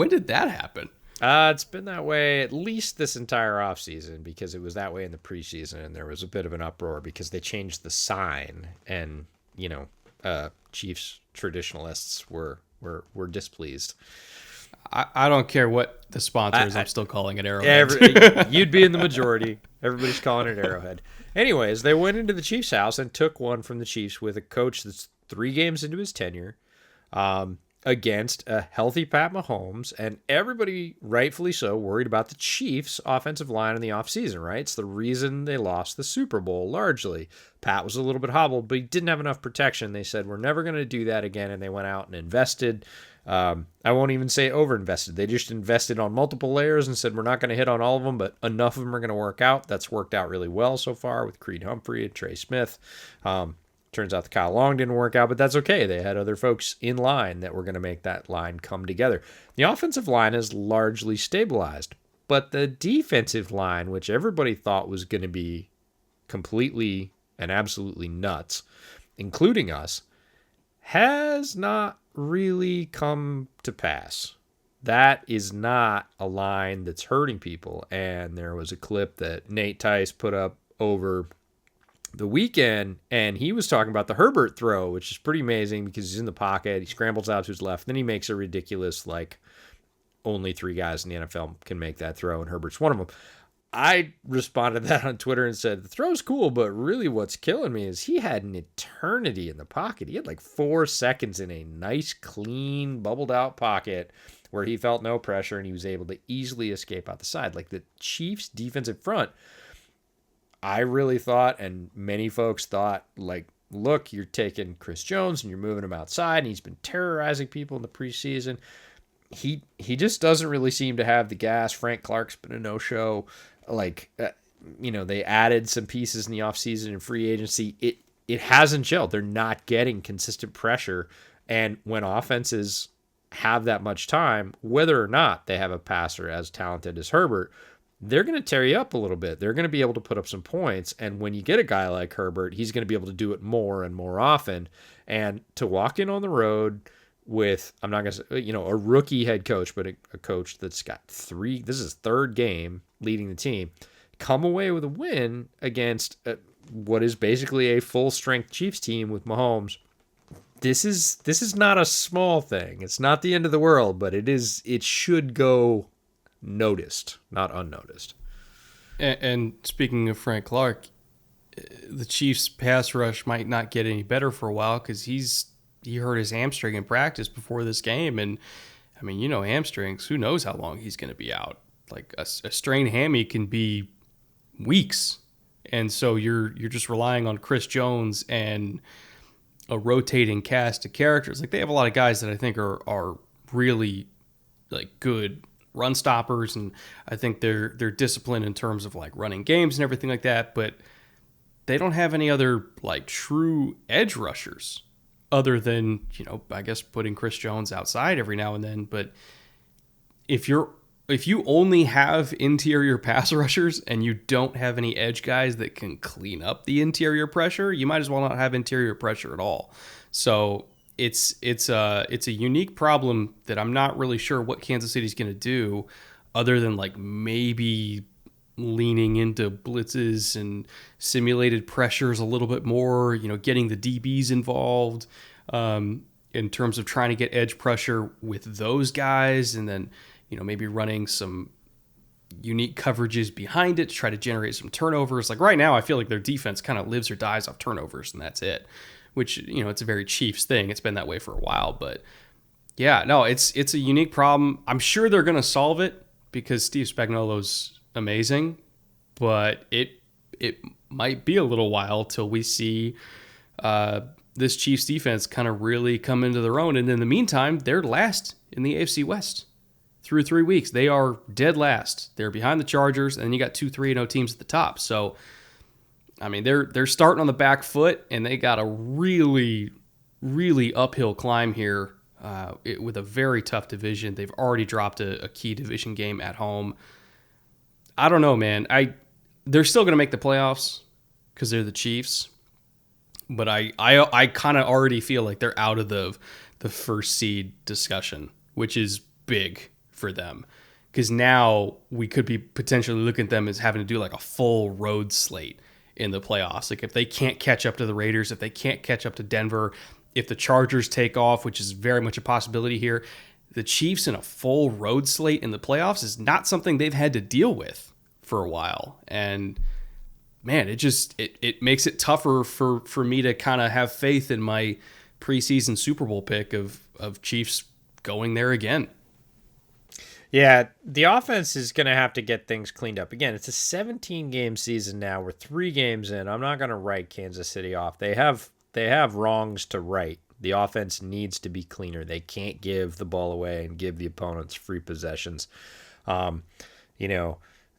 did that happen? It's been that way at least this entire offseason, because it was that way in the preseason, and there was a bit of an uproar because they changed the sign, and Chiefs traditionalists were displeased. I don't care what the sponsor is. I'm still calling it Arrowhead. You'd be in the majority. Everybody's calling it Arrowhead. Anyways, they went into the Chiefs' house and took one from the Chiefs with a coach that's 3 games into his tenure, against a healthy Pat Mahomes, and everybody, rightfully so, worried about the Chiefs' offensive line in the offseason, right? It's the reason they lost the Super Bowl, largely. Pat was a little bit hobbled, but he didn't have enough protection. They said, we're never going to do that again, and they went out and invested. I won't even say overinvested. They just invested on multiple layers and said, we're not going to hit on all of them, but enough of them are going to work out. That's worked out really well so far with Creed Humphrey and Trey Smith. Turns out the Kyle Long didn't work out, but that's okay. They had other folks in line that were going to make that line come together. The offensive line is largely stabilized, but the defensive line, which everybody thought was going to be completely and absolutely nuts, including us, has not really come to pass. That is not a line that's hurting people. And there was a clip that Nate Tice put up over the weekend, and he was talking about the Herbert throw, which is pretty amazing because he's in the pocket, he scrambles out to his left, then he makes a ridiculous, only 3 guys in the NFL can make that throw, and Herbert's one of them. I responded to that on Twitter and said, the throw's cool, but really what's killing me is he had an eternity in the pocket. He had 4 seconds in a nice, clean, bubbled out pocket where he felt no pressure and he was able to easily escape out the side. The Chiefs' defensive front, I really thought, and many folks thought, look, you're taking Chris Jones and you're moving him outside, and he's been terrorizing people in the preseason. He just doesn't really seem to have the gas. Frank Clark's been a no-show. They added some pieces in the offseason and free agency. it hasn't gelled. They're not getting consistent pressure. And when offenses have that much time, whether or not they have a passer as talented as Herbert, they're going to tear you up a little bit. They're going to be able to put up some points. And when you get a guy like Herbert, he's going to be able to do it more and more often. And to walk in on the road with, I'm not going to say, a rookie head coach, but a coach that's got this is his third game leading the team, come away with a win against what is basically a full strength Chiefs team with Mahomes. This is not a small thing. It's not the end of the world, but it should go noticed, not unnoticed. And speaking of Frank Clark, the Chiefs' pass rush might not get any better for a while because he hurt his hamstring in practice before this game, and I mean, hamstrings. Who knows how long he's going to be out? Like a strained hammy can be weeks, and so you're just relying on Chris Jones and a rotating cast of characters. Like, they have a lot of guys that I think are really like good run stoppers, and I think they're disciplined in terms of like running games and everything like that, but they don't have any other like true edge rushers other than, I guess putting Chris Jones outside every now and then. But if you only have interior pass rushers and you don't have any edge guys that can clean up the interior pressure, you might as well not have interior pressure at all. So it's a unique problem that I'm not really sure what Kansas City's going to do other than like maybe leaning into blitzes and simulated pressures a little bit more, getting the DBs involved in terms of trying to get edge pressure with those guys, and then maybe running some unique coverages behind it to try to generate some turnovers. Like right now, I feel like their defense kind of lives or dies off turnovers, and that's it. Which, it's a very Chiefs thing. It's been that way for a while, but yeah, no, it's a unique problem. I'm sure they're going to solve it because Steve Spagnuolo's amazing, but it might be a little while till we see this Chiefs defense kind of really come into their own. And in the meantime, they're last in the AFC West. Through 3 weeks, they are dead last. They're behind the Chargers, and then you got 2 3-0 teams at the top. So, I mean, they're starting on the back foot, and they got a really, really uphill climb here with a very tough division. They've already dropped a key division game at home. I don't know, man. They're still going to make the playoffs because they're the Chiefs, but I kind of already feel like they're out of the first seed discussion, which is big for them, because now we could be potentially looking at them as having to do like a full road slate in the playoffs. Like if they can't catch up to the Raiders, if they can't catch up to Denver, if the Chargers take off, which is very much a possibility here, the Chiefs in a full road slate in the playoffs is not something they've had to deal with for a while. And man, it makes it tougher for me to kind of have faith in my preseason Super Bowl pick of Chiefs going there again. Yeah, the offense is going to have to get things cleaned up. Again, it's a 17-game season now. We're 3 games in. I'm not going to write Kansas City off. They have wrongs to right. The offense needs to be cleaner. They can't give the ball away and give the opponents free possessions.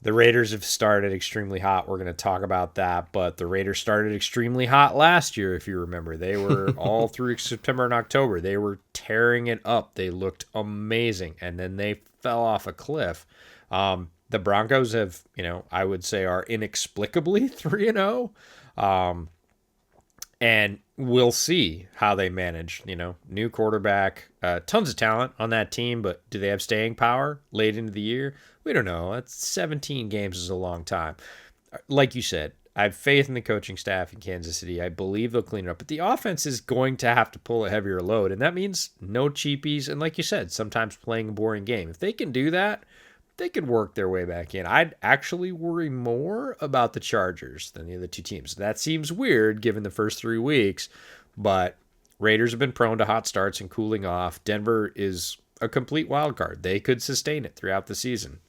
The Raiders have started extremely hot. We're going to talk about that, but the Raiders started extremely hot last year, if you remember. They were all through September and October. They were tearing it up. They looked amazing, and then they fell off a cliff. The Broncos have, I would say are inexplicably 3-0. And we'll see how they manage, new quarterback, tons of talent on that team, but do they have staying power late into the year? We don't know. That's 17 games is a long time. Like you said, I have faith in the coaching staff in Kansas City. I believe they'll clean it up, but the offense is going to have to pull a heavier load, and that means no cheapies. And like you said, sometimes playing a boring game. If they can do that, they could work their way back in. I'd actually worry more about the Chargers than the other two teams. That seems weird given the first 3 weeks, but Raiders have been prone to hot starts and cooling off. Denver is a complete wild card. They could sustain it throughout the season.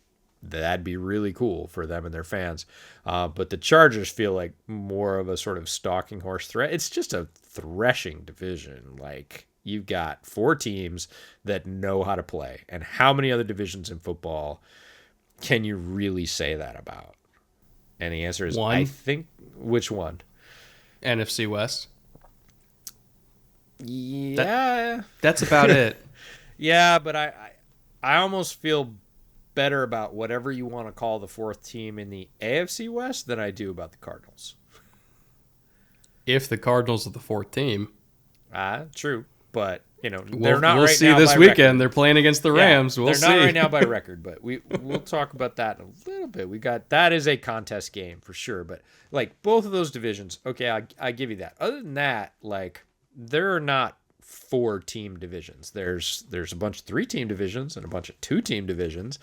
That'd be really cool for them and their fans. But the Chargers feel like more of a sort of stalking horse threat. It's just a threshing division. Like, you've got 4 teams that know how to play. And how many other divisions in football can you really say that about? And the answer is, one. I think, which one? NFC West. Yeah. That's about it. Yeah, but I almost feel better about whatever you want to call the fourth team in the AFC West than I do about the Cardinals. If the Cardinals are the fourth team. True. But, they're not we'll right see now this by weekend. record. They're playing against the Rams. We'll see. They're not right now by record, but we'll talk about that in a little bit. That is a contest game for sure. But, both of those divisions, okay, I give you that. Other than that, there are not 4-team divisions. There's a bunch of 3-team divisions and a bunch of 2-team divisions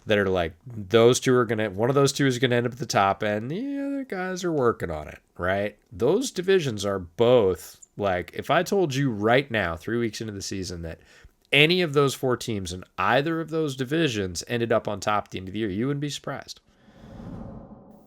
that are those two are one of those two is gonna end up at the top, and the other guys are working on it, right? Those divisions are both if I told you right now, 3 weeks into the season, that any of those 4 teams in either of those divisions ended up on top at the end of the year, you wouldn't be surprised.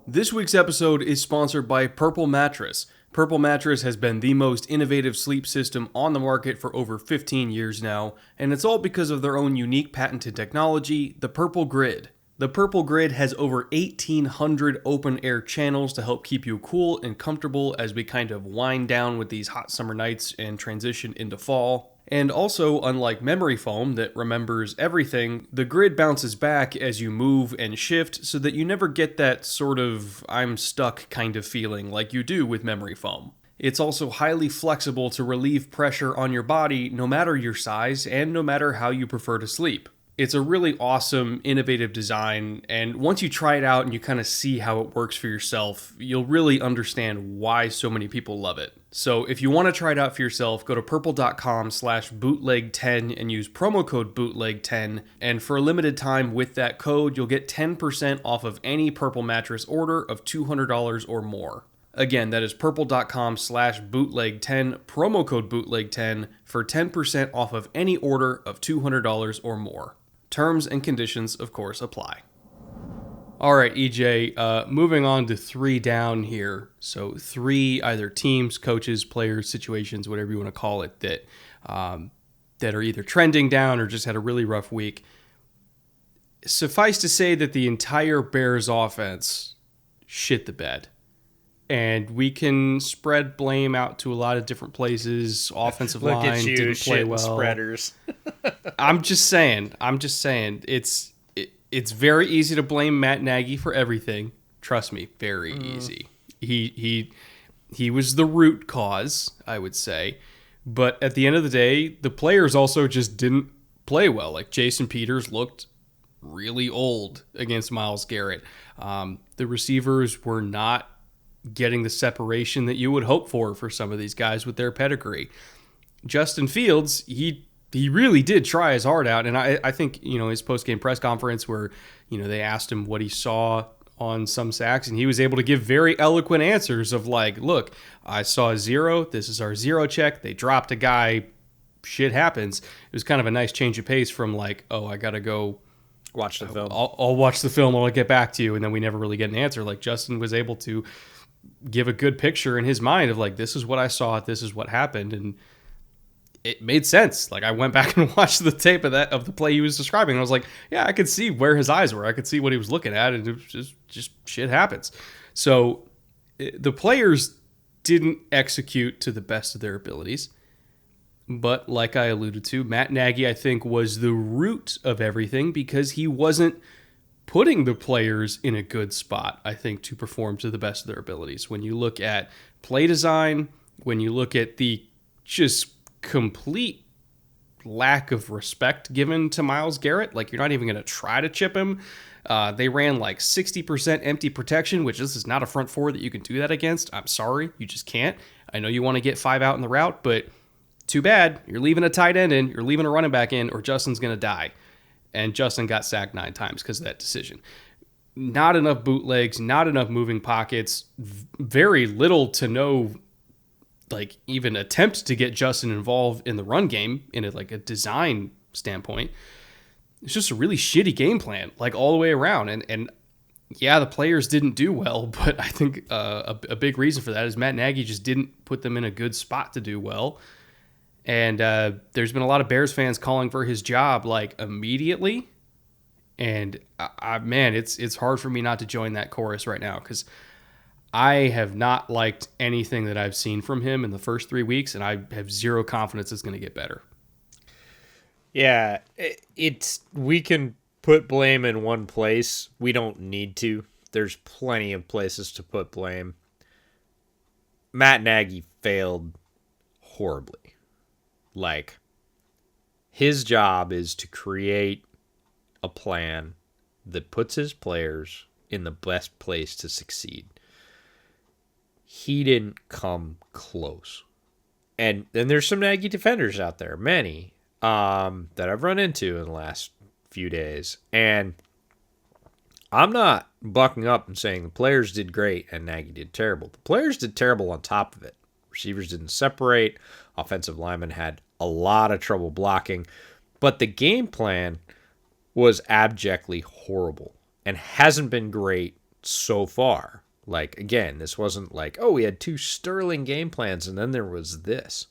This week's episode is sponsored by Purple Mattress. Purple Mattress has been the most innovative sleep system on the market for over 15 years now, and it's all because of their own unique patented technology, the Purple Grid. The Purple Grid has over 1,800 open air channels to help keep you cool and comfortable as we kind of wind down with these hot summer nights and transition into fall. And also, unlike memory foam that remembers everything, the grid bounces back as you move and shift so that you never get that sort of I'm stuck kind of feeling like you do with memory foam. It's also highly flexible to relieve pressure on your body no matter your size and no matter how you prefer to sleep. It's a really awesome, innovative design, and once you try it out and you kind of see how it works for yourself, you'll really understand why so many people love it. So if you want to try it out for yourself, go to purple.com/bootleg10 and use promo code bootleg10, and for a limited time with that code, you'll get 10% off of any Purple mattress order of $200 or more. Again, that is purple.com/bootleg10, promo code bootleg10 for 10% off of any order of $200 or more. Terms and conditions, of course, apply. All right, EJ, moving on to 3 down here. So 3 either teams, coaches, players, situations, whatever you want to call it, that are either trending down or just had a really rough week. Suffice to say that the entire Bears offense shit the bed. And we can spread blame out to a lot of different places. Offensive line didn't play well. Spreaders. I'm just saying. It's very easy to blame Matt Nagy for everything. Trust me, very easy. He was the root cause, I would say. But at the end of the day, the players also just didn't play well. Like Jason Peters looked really old against Myles Garrett. The receivers were not getting the separation that you would hope for some of these guys with their pedigree. Justin Fields, he really did try his heart out, and I think, his post-game press conference where, they asked him what he saw on some sacks, and he was able to give very eloquent answers of look, I saw a 0, this is our 0 check, they dropped a guy, shit happens. It was kind of a nice change of pace from I gotta go watch the film. I'll watch the film, I'll get back to you, and then we never really get an answer. Justin was able to give a good picture in his mind of this is what I saw, this is what happened, and it made sense. I went back and watched the tape of the play he was describing, and I was like, yeah, I could see where his eyes were, I could see what he was looking at, and it was just shit happens. So the players didn't execute to the best of their abilities, but like I alluded to, Matt Nagy, I think, was the root of everything because he wasn't putting the players in a good spot, I think, to perform to the best of their abilities. When you look at play design, when you look at the just complete lack of respect given to Myles Garrett, you're not even going to try to chip him. They ran 60% empty protection, which this is not a front 4 that you can do that against. I'm sorry, you just can't. I know you want to get 5 out in the route, but too bad. You're leaving a tight end in, you're leaving a running back in, or Justin's going to die. And Justin got sacked 9 times because of that decision. Not enough bootlegs, not enough moving pockets, very little to no, even attempt to get Justin involved in the run game in a design standpoint. It's just a really shitty game plan, all the way around. And yeah, the players didn't do well, but I think a big reason for that is Matt Nagy just didn't put them in a good spot to do well. And there's been a lot of Bears fans calling for his job immediately. And man, it's hard for me not to join that chorus right now because I have not liked anything that I've seen from him in the first 3 weeks, and I have zero confidence it's going to get better. Yeah, we can put blame in one place. We don't need to. There's plenty of places to put blame. Matt Nagy failed horribly. Like, his job is to create a plan that puts his players in the best place to succeed. He didn't come close. And then there's some Nagy defenders out there, many, that I've run into in the last few days. And I'm not bucking up and saying the players did great and Nagy did terrible. The players did terrible on top of it. Receivers didn't separate. Offensive linemen had a lot of trouble blocking. But the game plan was abjectly horrible and hasn't been great so far. Like, again, this wasn't like, oh, we had 2 sterling game plans and then there was this.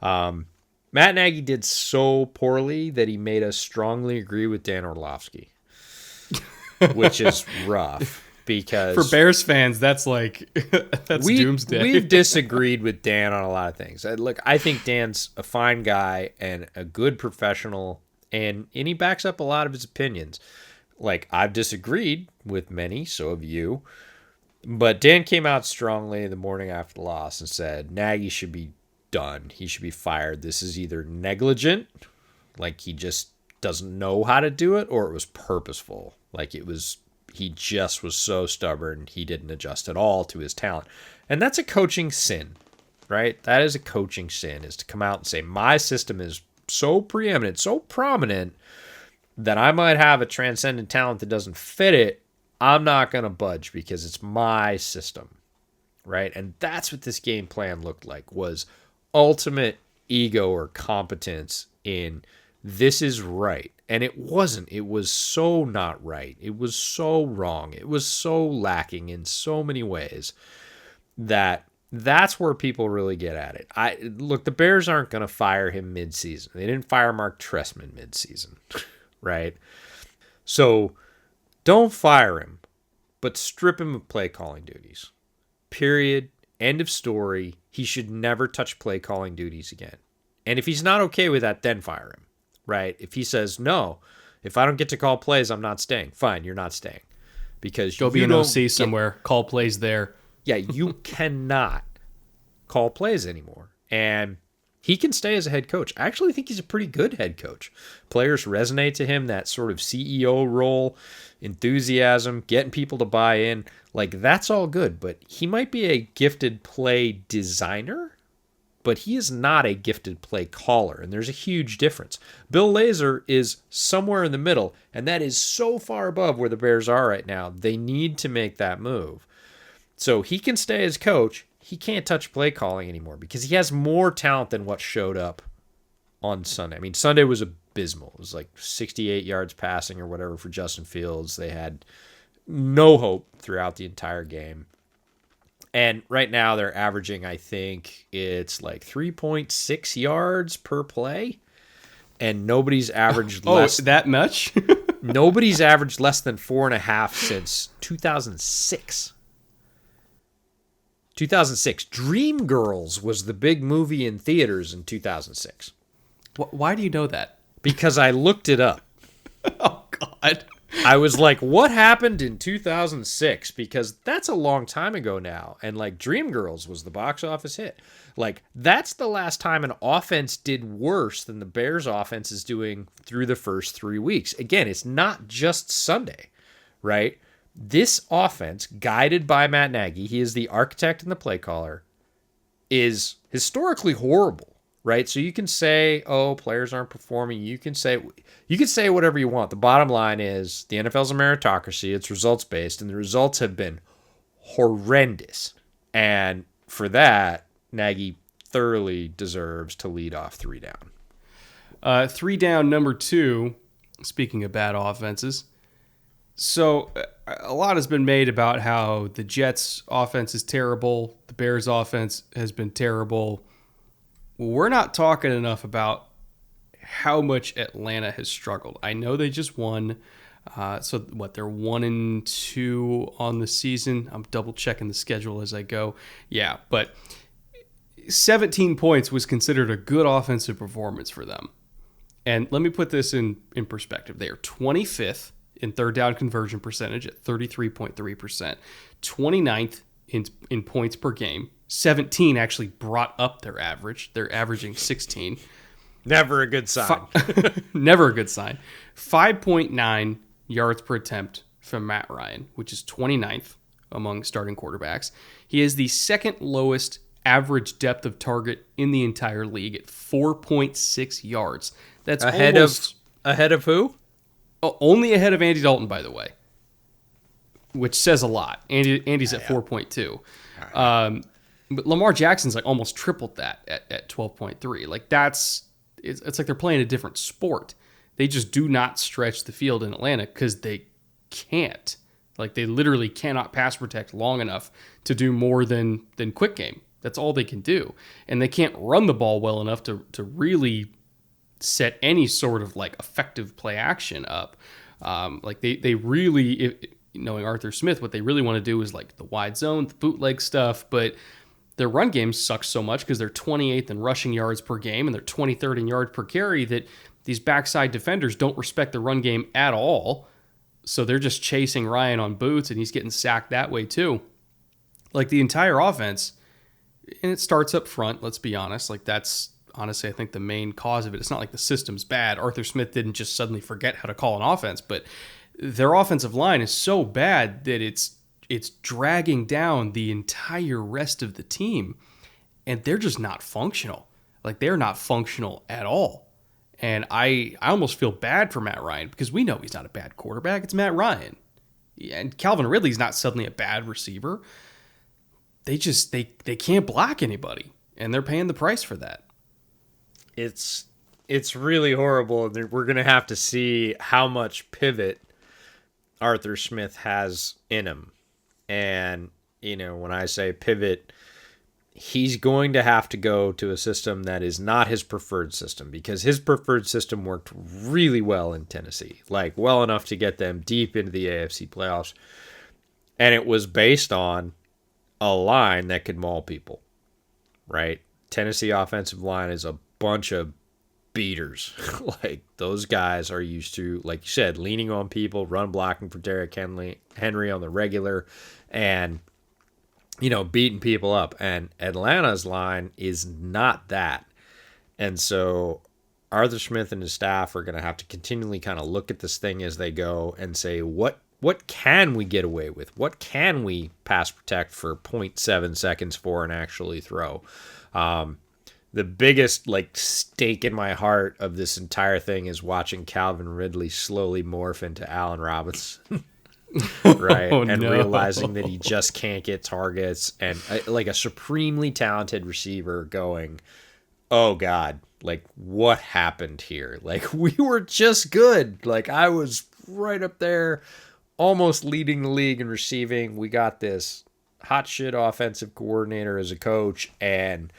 Matt Nagy did so poorly that he made us strongly agree with Dan Orlovsky, which is rough because for Bears fans, that's like that's doomsday. We've disagreed with Dan on a lot of things. Look, I think Dan's a fine guy and a good professional, and he backs up a lot of his opinions. Like, I've disagreed with many, so have you. But Dan came out strongly the morning after the loss and said Nagy should be done. He should be fired. This is either negligent, like he just doesn't know how to do it, or it was purposeful. Like he just was so stubborn. He didn't adjust at all to his talent. And that's a coaching sin, right? That is a coaching sin, is to come out and say, my system is so preeminent, so prominent that I might have a transcendent talent that doesn't fit it. I'm not going to budge because it's my system, right? And that's what this game plan looked like, was ultimate ego or competence in this is right. And it wasn't. It was so not right. It was so wrong. It was so lacking in so many ways that's where people really get at it. Look, the Bears aren't going to fire him midseason. They didn't fire Mark Trestman midseason, right? So don't fire him, but strip him of play calling duties. Period. End of story. He should never touch play calling duties again. And if he's not okay with that, then fire him, right? If he says, no, if I don't get to call plays, I'm not staying. Fine, you're not staying. Because go be an OC somewhere, call plays there. Yeah, you cannot call plays anymore. And he can stay as a head coach. I actually think he's a pretty good head coach. Players resonate to him, that sort of CEO role, enthusiasm, getting people to buy in. Like, that's all good, but he might be a gifted play designer, but he is not a gifted play caller, and there's a huge difference. Bill Lazor is somewhere in the middle, and that is so far above where the Bears are right now. They need to make that move. So he can stay as coach. He can't touch play calling anymore because he has more talent than what showed up on Sunday. I mean, Sunday was abysmal. It was like 68 yards passing or whatever for Justin Fields. They had no hope throughout the entire game. And right now they're averaging, I think it's like 3.6 yards per play. And nobody's averaged less. Oh, that much? Nobody's averaged less than 4.5 since 2006. 2006. Dreamgirls was the big movie in theaters in 2006. Why do you know that? Because I looked it up. Oh, God. I was like, what happened in 2006? Because that's a long time ago now. And like Dreamgirls was the box office hit. Like, that's the last time an offense did worse than the Bears offense is doing through the first 3 weeks. Again, it's not just Sunday, right? This offense, guided by Matt Nagy, he is the architect and the play caller, is historically horrible, right? So you can say, oh, players aren't performing. You can say whatever you want. The bottom line is the NFL's a meritocracy. It's results-based, and the results have been horrendous. And for that, Nagy thoroughly deserves to lead off 3 down. 3 down, number 2, speaking of bad offenses. So a lot has been made about how the Jets' offense is terrible. The Bears' offense has been terrible. We're not talking enough about how much Atlanta has struggled. I know they just won. So what, they're 1-2 on the season. I'm double checking the schedule as I go. Yeah, but 17 points was considered a good offensive performance for them. And let me put this in perspective. They are 25th in third down conversion percentage at 33.3%, 29th in points per game. 17 actually brought up their average. They're averaging 16. Never a good sign. Never a good sign. 5.9 yards per attempt from Matt Ryan, which is 29th among starting quarterbacks. He is the second lowest average depth of target in the entire league at 4.6 yards. That's ahead of who? Only ahead of Andy Dalton, by the way, which says a lot. Andy's at 4.2. But Lamar Jackson's like almost tripled that at 12.3. Like it's like they're playing a different sport. They just do not stretch the field in Atlanta because they can't. Like they literally cannot pass protect long enough to do more than quick game. That's all they can do. And they can't run the ball well enough to really set any sort of like effective play action up. Like they really, knowing Arthur Smith, what they really want to do is like the wide zone, the bootleg stuff, but their run game sucks so much because they're 28th in rushing yards per game and they're 23rd in yards per carry that these backside defenders don't respect the run game at all. So they're just chasing Ryan on boots and he's getting sacked that way too. Like the entire offense, and it starts up front, let's be honest. Like that's honestly, I think the main cause of it. It's not like the system's bad. Arthur Smith didn't just suddenly forget how to call an offense, but their offensive line is so bad that it's dragging down the entire rest of the team, and they're just not functional. Like they're not functional at all. And I almost feel bad for Matt Ryan because we know he's not a bad quarterback. It's Matt Ryan. And Calvin Ridley's not suddenly a bad receiver. They can't block anybody, and they're paying the price for that. It's really horrible, and we're going to have to see how much pivot Arthur Smith has in him. And, when I say pivot, he's going to have to go to a system that is not his preferred system because his preferred system worked really well in Tennessee, like well enough to get them deep into the AFC playoffs. And it was based on a line that could maul people, right? Tennessee offensive line is a bunch of beaters. Like those guys are used to, like you said, leaning on people, run blocking for Derrick Henry on the regular, and beating people up. And Atlanta's line is not that. And so Arthur Smith and his staff are going to have to continually kind of look at this thing as they go and say, what can we get away with? What can we pass protect for 0.7 seconds for and actually throw? The biggest stake in my heart of this entire thing is watching Calvin Ridley slowly morph into Allen Robinson. Right. And realizing that he just can't get targets, and a supremely talented receiver going, oh God, what happened here? We were just good. I was right up there, almost leading the league in receiving. We got this hot shit offensive coordinator as a coach, and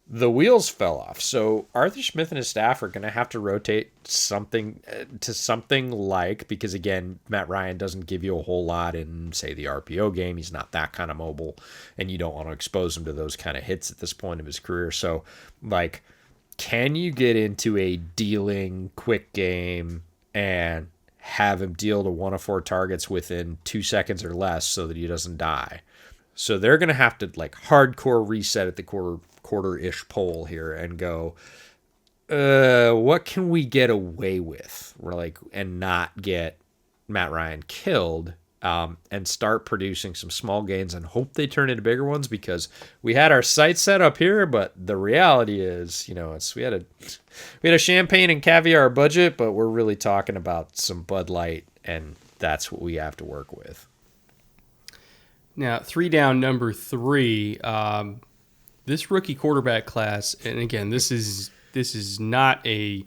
the wheels fell off. So Arthur Smith and his staff are going to have to rotate something to something because again, Matt Ryan doesn't give you a whole lot in, say, the RPO game. He's not that kind of mobile, and you don't want to expose him to those kind of hits at this point of his career. So, can you get into a dealing quick game and have him deal to 1 of 4 targets within 2 seconds or less so that he doesn't die? So they're going to have to hardcore reset at the quarter-ish pole here and go, what can we get away with? And not get Matt Ryan killed, and start producing some small gains and hope they turn into bigger ones, because we had our sights set up here, but the reality is, we had a champagne and caviar budget, but we're really talking about some Bud Light, and that's what we have to work with. Now, 3 down, number 3. This rookie quarterback class, and again, this is not a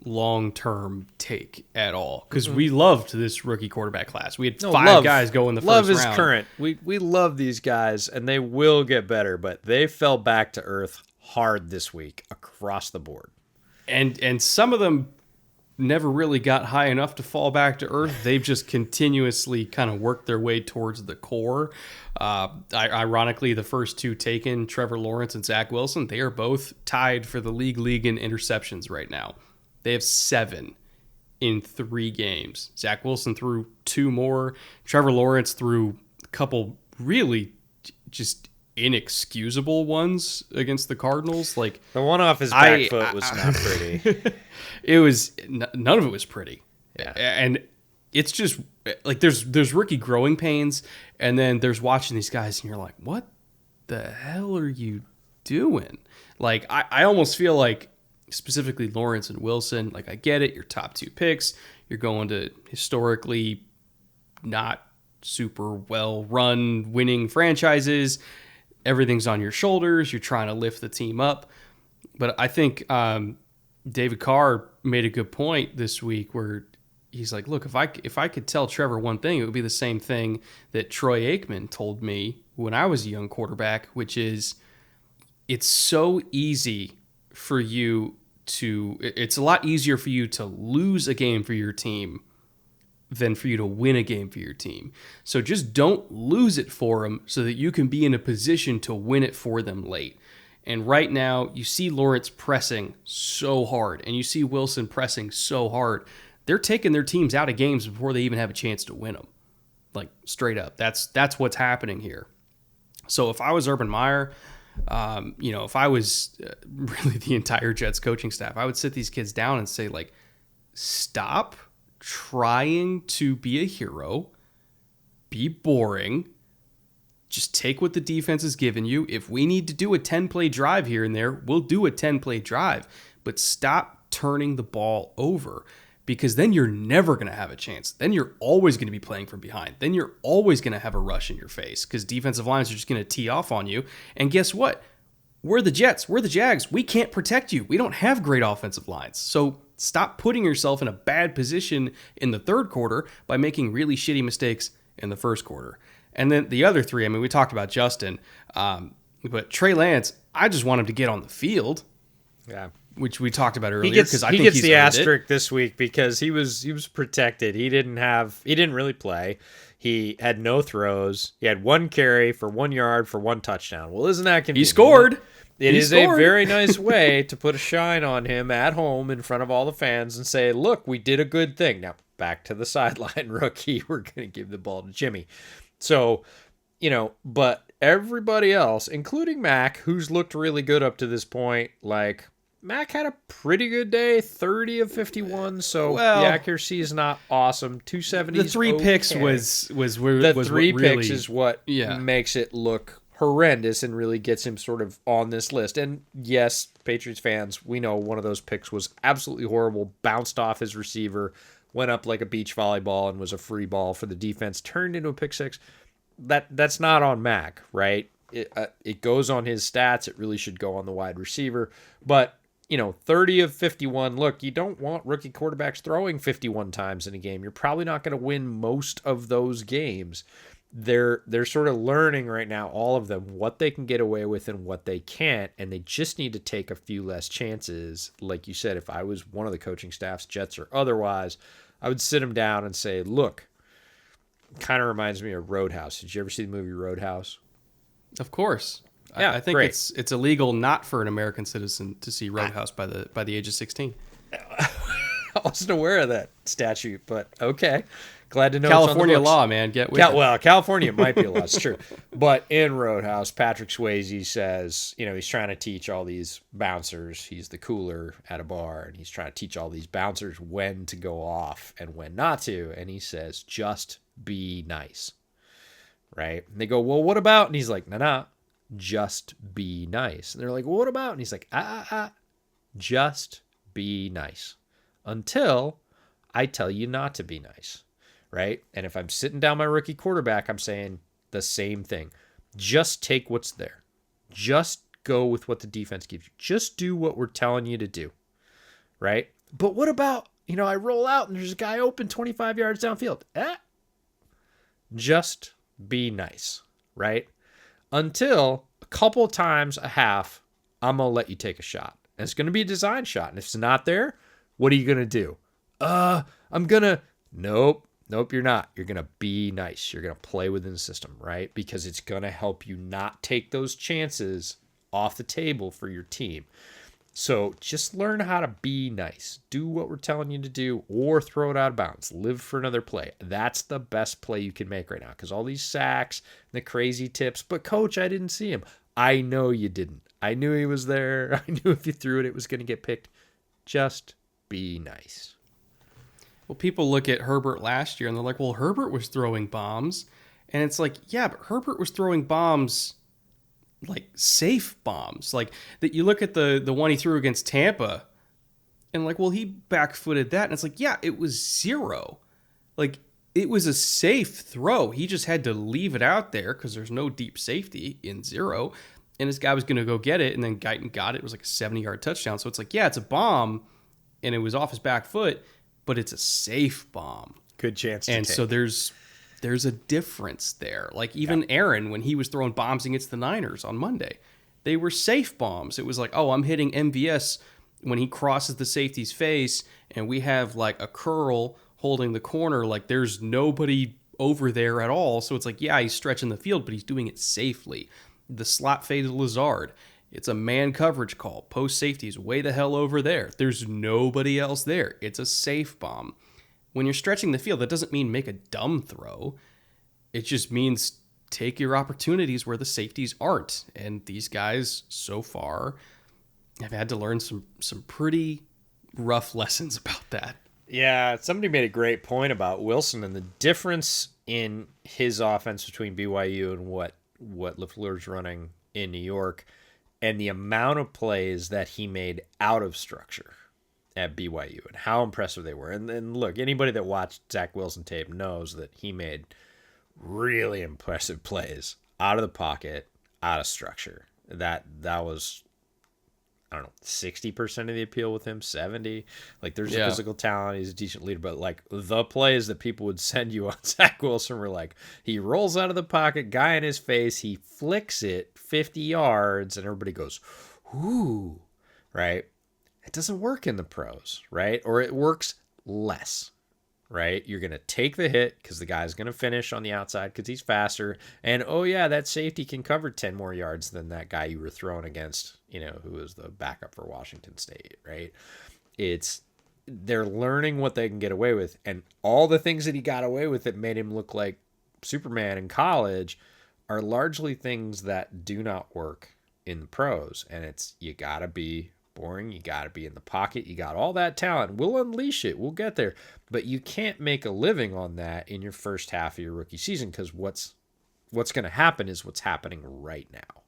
long-term take at all, because we loved this rookie quarterback class. We had 5 guys go in the first round. Love is current. We love these guys, and they will get better, but they fell back to earth hard this week across the board. And some of them never really got high enough to fall back to earth. They've just continuously kind of worked their way towards the core. Ironically, the first two taken, Trevor Lawrence and Zach Wilson, they are both tied for the league in interceptions right now. They have 7 in 3 games. Zach Wilson threw 2 more. Trevor Lawrence threw a couple really just inexcusable ones against the Cardinals. Like the one off his back foot was not pretty. It was none of it was pretty. Yeah. And it's just like there's rookie growing pains, and then there's watching these guys and you're like, what the hell are you doing? Like I almost feel like, specifically Lawrence and Wilson, like I get it, your top 2 picks, you're going to historically not super well run winning franchises. Everything's on your shoulders. You're trying to lift the team up. But I think David Carr made a good point this week where he's like, look, if I could tell Trevor one thing, it would be the same thing that Troy Aikman told me when I was a young quarterback, which is it's so easy for you to, it's a lot easier for you to lose a game for your team than for you to win a game for your team. So just don't lose it for them so that you can be in a position to win it for them late. And right now, you see Lawrence pressing so hard, and you see Wilson pressing so hard. They're taking their teams out of games before they even have a chance to win them. Like, straight up. That's what's happening here. So if I was Urban Meyer, if I was really the entire Jets coaching staff, I would sit these kids down and say, like, stop trying to be a hero, be boring, just take what the defense has given you. If we need to do a 10-play drive here and there, we'll do a 10-play drive, but stop turning the ball over, because then you're never going to have a chance. Then you're always going to be playing from behind. Then you're always going to have a rush in your face because defensive lines are just going to tee off on you. And guess what? We're the Jets. We're the Jags. We can't protect you. We don't have great offensive lines. So stop putting yourself in a bad position in the third quarter by making really shitty mistakes in the first quarter. And then the other 3, I mean, we talked about Justin, but Trey Lance, I just want him to get on the field. Yeah. Which we talked about earlier. He gets the asterisk this week because he was protected. He didn't really play. He had no throws. He had 1 carry for 1 yard for 1 touchdown. Well, isn't that convenient? He scored. It is a very nice way to put a shine on him at home in front of all the fans and say, look, we did a good thing. Now, back to the sideline, rookie. We're going to give the ball to Jimmy. So, but everybody else, including Mac, who's looked really good up to this point, like, Mac had a pretty good day, 30 of 51, so the accuracy is not awesome. 270. The 3 picks was the was 3 what picks really, is what makes it look horrendous and really gets him sort of on this list. And yes, Patriots fans, we know one of those picks was absolutely horrible, bounced off his receiver, went up like a beach volleyball and was a free ball for the defense, turned into a pick 6. That's not on Mac, right? It goes on his stats. It really should go on the wide receiver. But 30 of 51. Look, you don't want rookie quarterbacks throwing 51 times in a game. You're probably not going to win most of those games. They're sort of learning right now, all of them, what they can get away with and what they can't, and they just need to take a few less chances. Like you said, if I was one of the coaching staffs, Jets or otherwise, I would sit them down and say, look, it kind of reminds me of Roadhouse. Did you ever see the movie Roadhouse? Of course. Yeah, I think great. it's illegal not for an American citizen to see Roadhouse by the age of 16. I wasn't aware of that statute, but okay. Glad to know California it's on the books. law, man. Get with it. Well, California might be a law. It's true. But in Roadhouse, Patrick Swayze says, he's trying to teach all these bouncers. He's the cooler at a bar, and he's trying to teach all these bouncers when to go off and when not to. And he says, just be nice. Right? And they go, well, what about? And he's like, nah, just be nice. And they're like, well, what about? And he's like, just be nice until I tell you not to be nice. Right? And if I'm sitting down my rookie quarterback, I'm saying the same thing. Just take what's there. Just go with what the defense gives you. Just do what we're telling you to do. Right? But what about, I roll out and there's a guy open 25 yards downfield. Just be nice. Right? Until a couple times a half, I'm going to let you take a shot. And it's going to be a design shot. And if it's not there, what are you going to do? Nope, you're not. You're going to be nice. You're going to play within the system, right? Because it's going to help you not take those chances off the table for your team. So just learn how to be nice. Do what we're telling you to do or throw it out of bounds. Live for another play. That's the best play you can make right now because all these sacks and the crazy tips. But, Coach, I didn't see him. I know you didn't. I knew he was there. I knew if you threw it, it was going to get picked. Just be nice. Well, people look at Herbert last year and they're like, well, Herbert was throwing bombs. And it's like, yeah, but Herbert was throwing bombs, like safe bombs. Like that you look at the one he threw against Tampa and like, well, he back-footed that. And it's like, yeah, it was 0. Like it was a safe throw. He just had to leave it out there because there's no deep safety in 0. And this guy was going to go get it. And then Guyton got it. It was like a 70-yard touchdown. So it's like, yeah, it's a bomb and it was off his back foot, but it's a safe bomb. Good chance to and take. So there's a difference there. Like even Aaron, when he was throwing bombs against the Niners on Monday, they were safe bombs. It was like, oh, I'm hitting MVS when he crosses the safety's face and we have like a curl holding the corner. Like there's nobody over there at all. So it's like, yeah, he's stretching the field, but he's doing it safely. The slot fade to Lazard. It's a man coverage call. Post safety's way the hell over there. There's nobody else there. It's a safe bomb. When you're stretching the field, that doesn't mean make a dumb throw. It just means take your opportunities where the safeties aren't. And these guys, so far, have had to learn some pretty rough lessons about that. Yeah, somebody made a great point about Wilson and the difference in his offense between BYU and what LaFleur's running in New York, and the amount of plays that he made out of structure at BYU and how impressive they were. And look, anybody that watched Zach Wilson tape knows that he made really impressive plays out of the pocket, out of structure. That was, I don't know, 60% of the appeal with him, 70. Like there's a physical talent. He's a decent leader, but like the plays that people would send you on Zach Wilson were like, he rolls out of the pocket, guy in his face, he flicks it 50 yards and everybody goes, ooh, right? It doesn't work in the pros, right? Or it works less, right? You're going to take the hit because the guy's going to finish on the outside because he's faster. And, oh, yeah, that safety can cover 10 more yards than that guy you were throwing against, who was the backup for Washington State, right? They're learning what they can get away with. And all the things that he got away with that made him look like Superman in college are largely things that do not work in the pros. And you got to be boring. You got to be in the pocket. You got all that talent. We'll unleash it. We'll get there. But you can't make a living on that in your first half of your rookie season because what's going to happen is what's happening right now.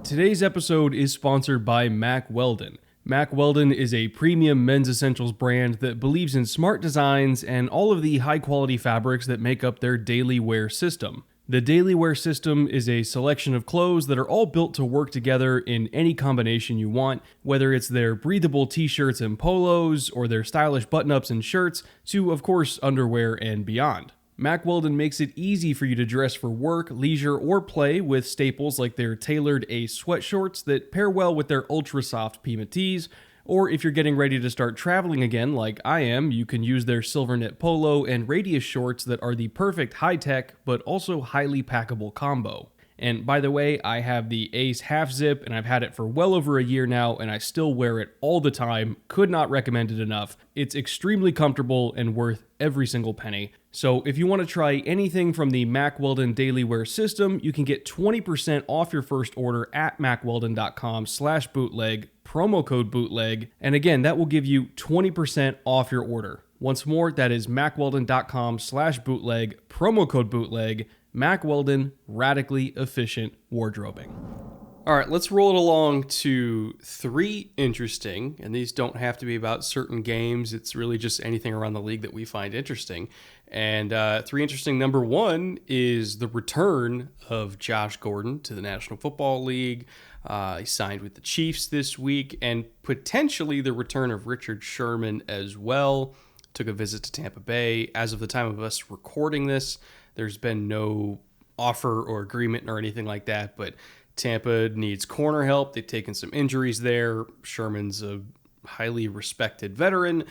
Today's episode is sponsored by Mack Weldon. Mack Weldon is a premium men's essentials brand that believes in smart designs and all of the high-quality fabrics that make up their daily wear system. The daily wear system is a selection of clothes that are all built to work together in any combination you want, whether it's their breathable t-shirts and polos, or their stylish button-ups and shirts, to, of course, underwear and beyond. Mack Weldon makes it easy for you to dress for work, leisure, or play with staples like their tailored Ace sweatshorts that pair well with their ultra-soft Pima tees, or if you're getting ready to start traveling again like I am, you can use their silver knit polo and radius shorts that are the perfect high-tech but also highly packable combo. And by the way, I have the Ace half zip and I've had it for well over a year now and I still wear it all the time. Could not recommend it enough. It's extremely comfortable and worth every single penny. So if you want to try anything from the Mack Weldon Daily Wear system, you can get 20% off your first order at mackweldon.com/bootleg, promo code bootleg. And again, that will give you 20% off your order. Once more, that is mackweldon.com/bootleg, promo code bootleg. Mack Weldon, radically efficient wardrobing. All right, let's roll it along to 3 interesting, and these don't have to be about certain games. It's really just anything around the league that we find interesting. And 3 interesting, number 1 is the return of Josh Gordon to the National Football League. He signed with the Chiefs this week, and potentially the return of Richard Sherman as well. Took a visit to Tampa Bay. As of the time of us recording this, there's been no offer or agreement or anything like that, but Tampa needs corner help. They've taken some injuries there. Sherman's a highly respected veteran.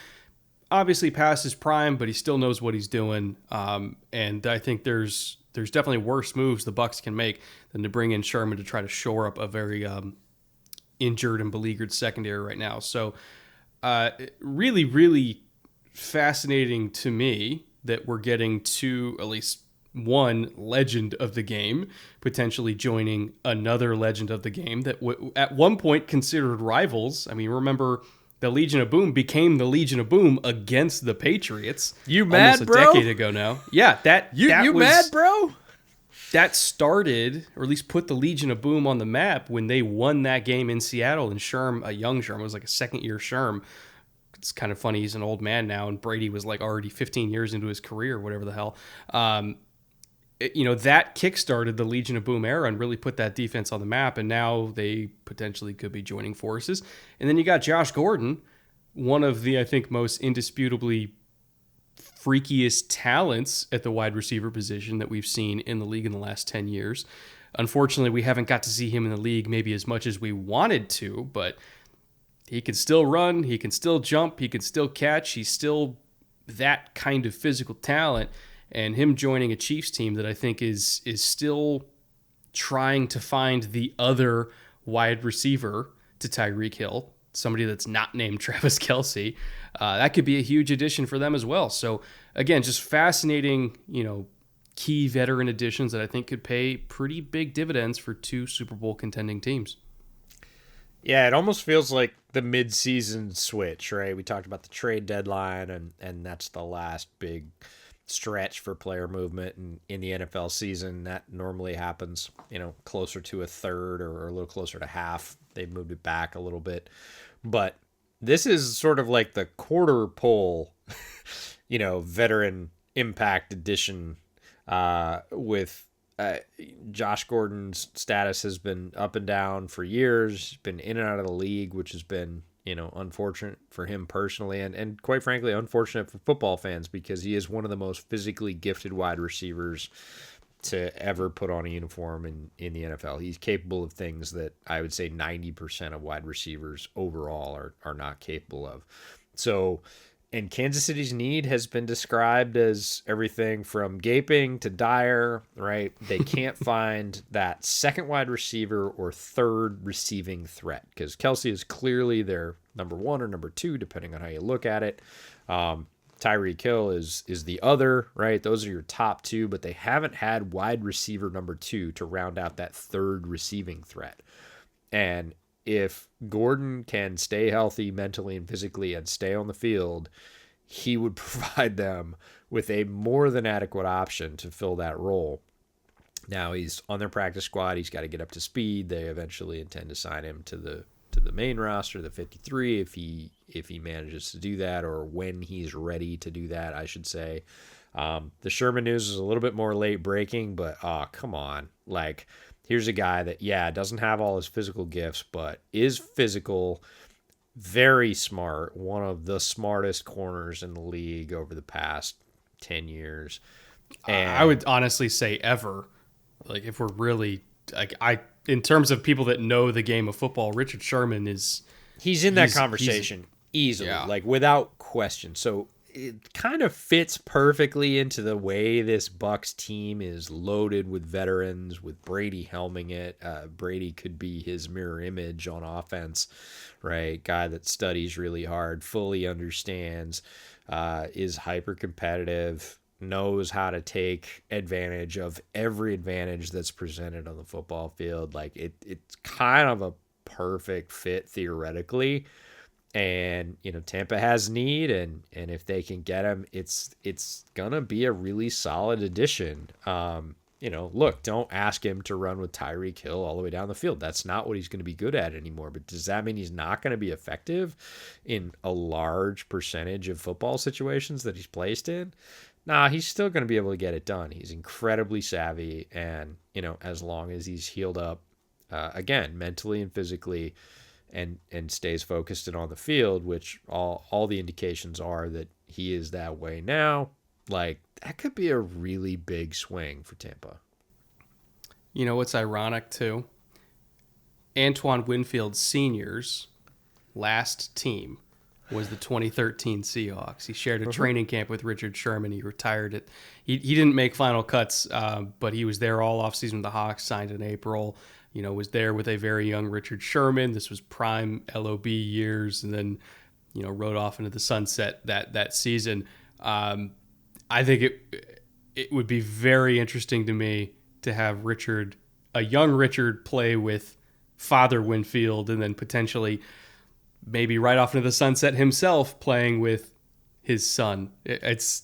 obviously past his prime, but he still knows what he's doing. And I think there's definitely worse moves the Bucs can make than to bring in Sherman to try to shore up a very injured and beleaguered secondary right now. So really, really fascinating to me that we're getting to at least one legend of the game potentially joining another legend of the game that at one point considered rivals. I mean, remember the Legion of Boom became the Legion of Boom against the Patriots. You mad, almost a bro? decade ago now. Yeah, that you was, mad, bro? That started, or at least put the Legion of Boom on the map when they won that game in Seattle. And Sherm, a young Sherm, was like a second-year Sherm. It's kind of funny, he's an old man now, and Brady was like already 15 years into his career, whatever the hell. That kickstarted the Legion of Boom era and really put that defense on the map, and now they potentially could be joining forces. And then you got Josh Gordon, one of the, I think, most indisputably freakiest talents at the wide receiver position that we've seen in the league in the last 10 years. Unfortunately, we haven't got to see him in the league maybe as much as we wanted to, but he can still run, he can still jump, he can still catch, he's still that kind of physical talent. And him joining a Chiefs team that I think is still trying to find the other wide receiver to Tyreek Hill, somebody that's not named Travis Kelce, that could be a huge addition for them as well. So again, just fascinating, key veteran additions that I think could pay pretty big dividends for two Super Bowl contending teams. Yeah, it almost feels like the mid-season switch, right? We talked about the trade deadline, and that's the last big stretch for player movement in the NFL season. That normally happens, closer to a third or a little closer to half. They've moved it back a little bit. But this is sort of like the quarter pole, veteran impact edition with Josh Gordon's status has been up and down for years, been in and out of the league, which has been unfortunate for him personally and quite frankly, unfortunate for football fans because he is one of the most physically gifted wide receivers to ever put on a uniform in the NFL. He's capable of things that I would say 90% of wide receivers overall are not capable of. So, and Kansas City's need has been described as everything from gaping to dire, right? They can't find that second wide receiver or third receiving threat because Kelce is clearly their number one or number two, depending on how you look at it. Tyreek Hill is the other, right? Those are your top two, but they haven't had wide receiver number two to round out that third receiving threat. And if Gordon can stay healthy mentally and physically and stay on the field, he would provide them with a more than adequate option to fill that role. Now he's on their practice squad. He's got to get up to speed. They eventually intend to sign him to the main roster, the 53, if he manages to do that, or when he's ready to do that, I should say. The Sherman news is a little bit more late breaking, but come on. Like, here's a guy that, doesn't have all his physical gifts, but is physical, very smart, one of the smartest corners in the league over the past 10 years. And I would honestly say ever. Like, if we're really, in terms of people that know the game of football, Richard Sherman he's in that conversation easily, like without question. So it kind of fits perfectly into the way this Bucs team is loaded with veterans, with Brady helming it. Brady could be his mirror image on offense, right? Guy that studies really hard, fully understands, is hyper competitive, knows how to take advantage of every advantage that's presented on the football field. Like it's kind of a perfect fit theoretically. And, Tampa has need, and if they can get him, it's going to be a really solid addition. Look, don't ask him to run with Tyreek Hill all the way down the field. That's not what he's going to be good at anymore. But does that mean he's not going to be effective in a large percentage of football situations that he's placed in? Nah, he's still going to be able to get it done. He's incredibly savvy, and, as long as he's healed up, again, mentally and physically, and stays focused and on the field, which all the indications are that he is that way now, like, that could be a really big swing for Tampa. You know what's ironic, too? Antoine Winfield Sr.'s last team was the 2013 Seahawks. He shared a training camp with Richard Sherman. He retired at. He didn't make final cuts, but he was there all offseason with the Hawks. Signed in April. Was there with a very young Richard Sherman. This was prime LOB years, and then rode off into the sunset that season. I think it would be very interesting to me to have a young Richard, play with Father Winfield, and then potentially maybe right off into the sunset himself playing with his son. It's,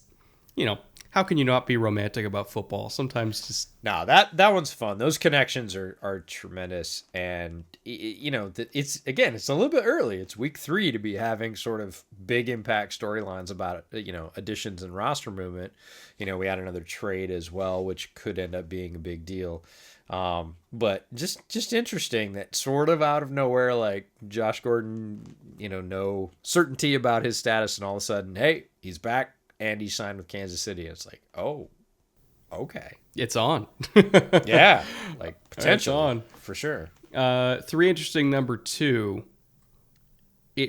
how can you not be romantic about football? Sometimes just... No, that one's fun. Those connections are tremendous. And, it's a little bit early. It's week 3 to be having sort of big impact storylines about, additions and roster movement. We had another trade as well, which could end up being a big deal. But just interesting that sort of out of nowhere, like Josh Gordon, no certainty about his status, and all of a sudden, hey, he's back and he signed with Kansas City. It's like, oh, okay, it's on. Yeah, like potential it's on for sure. 3 interesting number 2.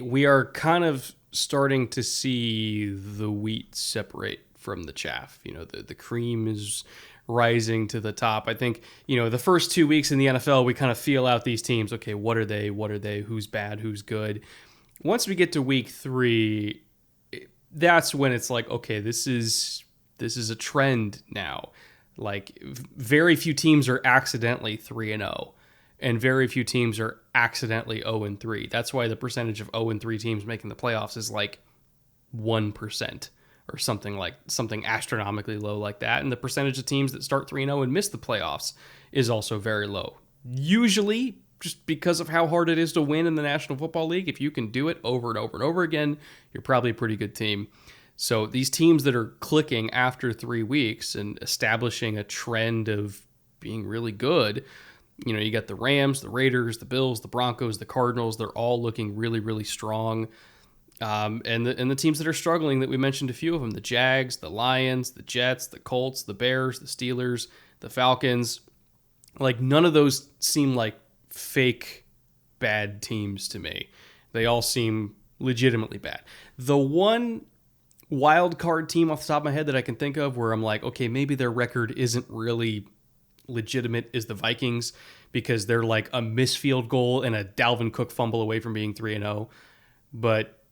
We are kind of starting to see the wheat separate from the chaff. The cream is rising to the top. I think, the first 2 weeks in the NFL, we kind of feel out these teams. Okay, what are they? Who's bad? Who's good? Once we get to week 3, that's when it's like, okay, this is a trend now. Like, very few teams are accidentally 3-0, and very few teams are accidentally 0-3. That's why the percentage of 0-3 teams making the playoffs is like 1%. Or something astronomically low like that. And the percentage of teams that start 3-0 and miss the playoffs is also very low. Usually, just because of how hard it is to win in the National Football League, if you can do it over and over and over again, you're probably a pretty good team. So these teams that are clicking after 3 weeks and establishing a trend of being really good, you got the Rams, the Raiders, the Bills, the Broncos, the Cardinals, they're all looking really, really strong. And the teams that are struggling, that we mentioned a few of them, the Jags, the Lions, the Jets, the Colts, the Bears, the Steelers, the Falcons, like none of those seem like fake bad teams to me. They all seem legitimately bad. The one wild card team off the top of my head that I can think of where I'm like, okay, maybe their record isn't really legitimate is the Vikings, because they're like a missed field goal and a Dalvin Cook fumble away from being 3-0. But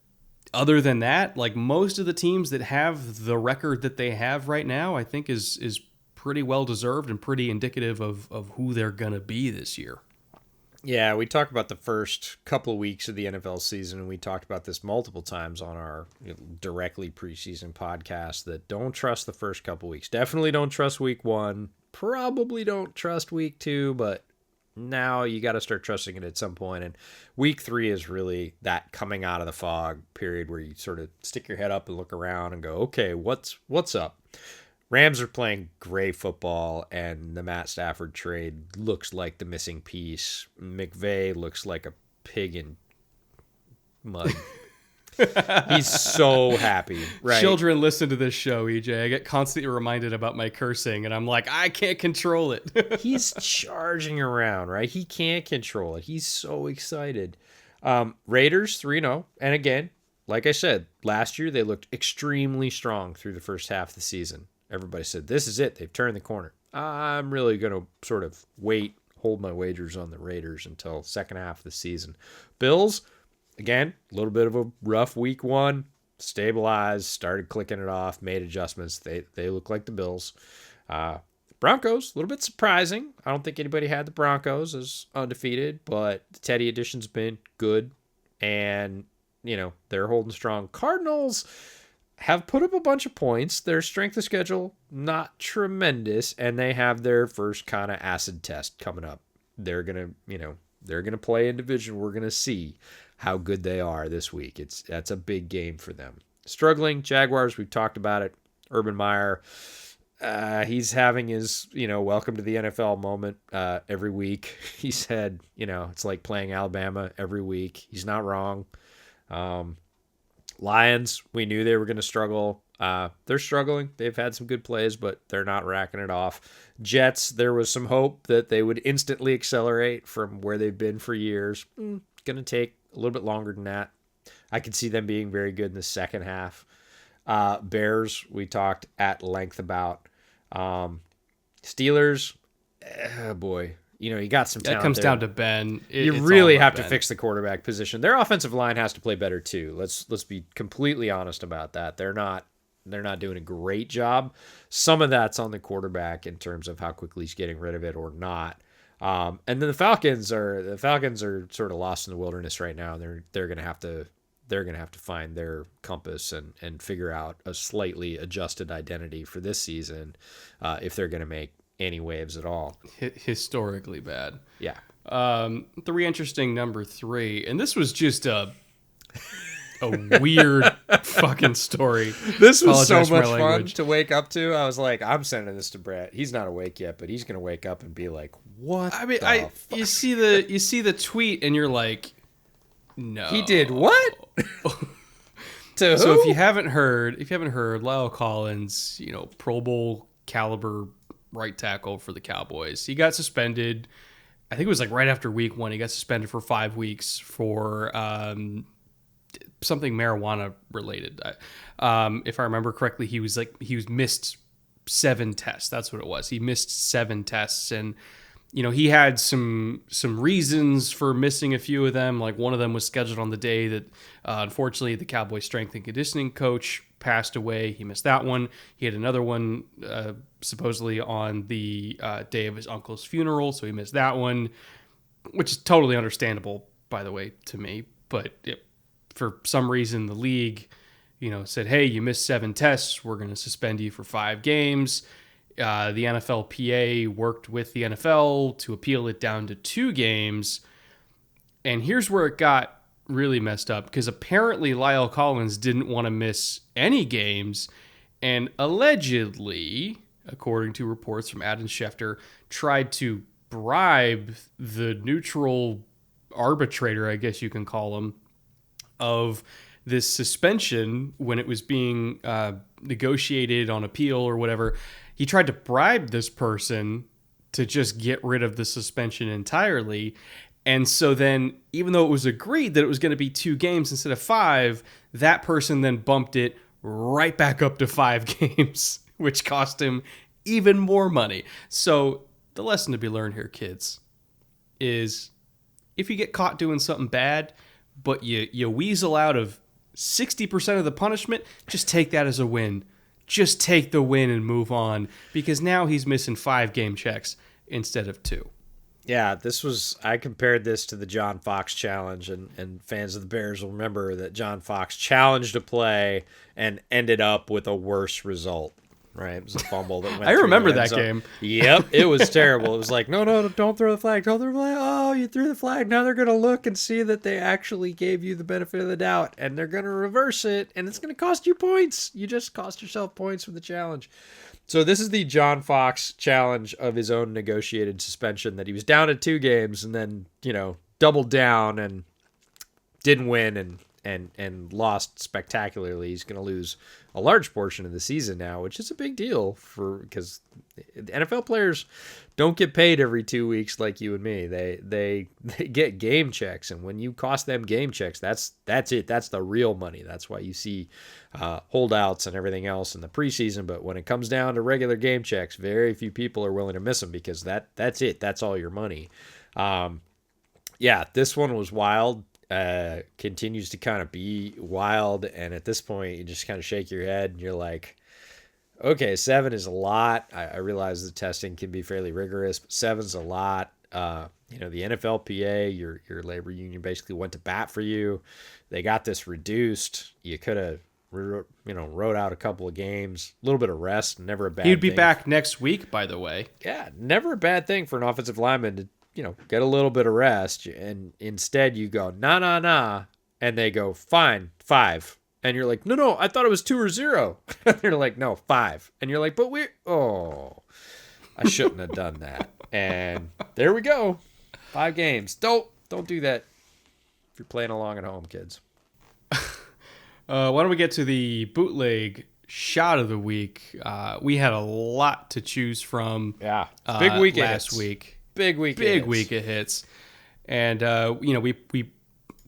other than that, like most of the teams that have the record that they have right now, I think is pretty well deserved and pretty indicative of who they're going to be this year. Yeah, we talked about the first couple of weeks of the NFL season, and we talked about this multiple times on our directly preseason podcast, that don't trust the first couple of weeks. Definitely don't trust week 1. Probably don't trust week 2, but now you got to start trusting it at some point. And week 3 is really that coming out of the fog period where you sort of stick your head up and look around and go, okay, what's up? Rams are playing great football, and the Matt Stafford trade looks like the missing piece. McVay looks like a pig in mud. He's so happy, right? Children listen to this show, EJ. I get constantly reminded about my cursing, and I'm like, I can't control it. He's charging around, right? He can't control it. He's so excited. Raiders 3-0. And again, like I said, last year they looked extremely strong through the first half of the season. Everybody said, this is it. They've turned the corner. I'm really going to sort of hold my wagers on the Raiders until second half of the season. Bills, again, a little bit of a rough week 1, stabilized, started clicking it off, made adjustments. They look like the Bills. Broncos, a little bit surprising. I don't think anybody had the Broncos as undefeated, but the Teddy addition's been good, and, they're holding strong. Cardinals have put up a bunch of points. Their strength of schedule, not tremendous, and they have their first kind of acid test coming up. They're going to play in division. We're going to see how good they are this week. That's a big game for them. Struggling Jaguars, we've talked about it. Urban Meyer, he's having his, welcome to the NFL moment every week. He said, it's like playing Alabama every week. He's not wrong. Lions, we knew they were going to struggle. They're struggling. They've had some good plays, but they're not racking it off. Jets, there was some hope that they would instantly accelerate from where they've been for years. Going to take a little bit longer than that. I could see them being very good in the second half. Bears, we talked at length about. Steelers, boy, you got some talent. That comes there. down to Ben. You really have to fix the quarterback position. Their offensive line has to play better too. Let's be completely honest about that. They're not doing a great job. Some of that's on the quarterback in terms of how quickly he's getting rid of it or not. And then the Falcons are sort of lost in the wilderness right now. They're gonna have to find their compass and figure out a slightly adjusted identity for this season if they're gonna make any waves at all. Historically bad. Yeah. Three interesting number 3, and this was just a weird fucking story. This was so much fun to wake up to. I was like, I'm sending this to Brett. He's not awake yet, but he's gonna wake up and be like, "What?" I mean, fuck? you see the tweet, and you're like, "No, he did what?" To who? So if you haven't heard, Lyle Collins, Pro Bowl caliber right tackle for the Cowboys, he got suspended. I think it was like right after week 1. He got suspended for 5 weeks for something marijuana related. If I remember correctly, he was missed 7 tests. That's what it was. He missed 7 tests, and he had some reasons for missing a few of them. Like one of them was scheduled on the day that unfortunately the Cowboys strength and conditioning coach passed away. He missed that one. He had another one supposedly on the day of his uncle's funeral, so he missed that one, which is totally understandable, by the way, to me. But for some reason, the league, said, "Hey, you missed 7 tests. We're going to suspend you for 5 games." The NFLPA worked with the NFL to appeal it down to 2 games. And here's where it got really messed up, because apparently Lyle Collins didn't want to miss any games, and allegedly, according to reports from Adam Schefter, tried to bribe the neutral arbitrator, I guess you can call him, of this suspension when it was being negotiated on appeal or whatever. He tried to bribe this person to just get rid of the suspension entirely. And so then, even though it was agreed that it was going to be 2 games instead of 5, that person then bumped it right back up to 5 games, which cost him even more money. So the lesson to be learned here, kids, is if you get caught doing something bad, but you weasel out of 60% of the punishment, just take that as a win. Just take the win and move on, because now he's missing 5 game checks instead of 2. Yeah, I compared this to the John Fox challenge, and fans of the Bears will remember that John Fox challenged a play and ended up with a worse result, right? It was a fumble that went I remember the end that zone. game. Yep, it was terrible. It was like, no, don't throw the flag. Don't throw the flag. Oh, you threw the flag. Now they're going to look and see that they actually gave you the benefit of the doubt, and they're going to reverse it, and it's going to cost you points. You just cost yourself points for the challenge. So this is the John Fox challenge of his own negotiated suspension, that he was down at 2 games and then, doubled down and didn't win and lost spectacularly. He's going to lose a large portion of the season now, which is a big deal because NFL players don't get paid every 2 weeks like you and me. They get game checks, and when you cost them game checks, that's it. That's the real money. That's why you see holdouts and everything else in the preseason. But when it comes down to regular game checks, very few people are willing to miss them, because that's it. That's all your money. Yeah, this one was wild. Continues to kind of be wild, and at this point you just kind of shake your head and you're like, okay, 7 is a lot. I realize the testing can be fairly rigorous, but 7's a lot. The NFLPA, your labor union, basically went to bat for you. They got this reduced. You could have wrote out a couple of games, a little bit of rest, never a bad thing. He'd be back next week, by the way. Yeah, never a bad thing for an offensive lineman to get a little bit of rest, and instead you go, nah, and they go, fine, 5. And you're like, no, I thought it was 2 or 0. And they're like, no, 5. And you're like, but I shouldn't have done that. And there we go. 5 games. Don't do that if you're playing along at home, kids. Why don't we get to the bootleg shot of the week? We had a lot to choose from. Yeah. Big week last week. Big week of hits. And, we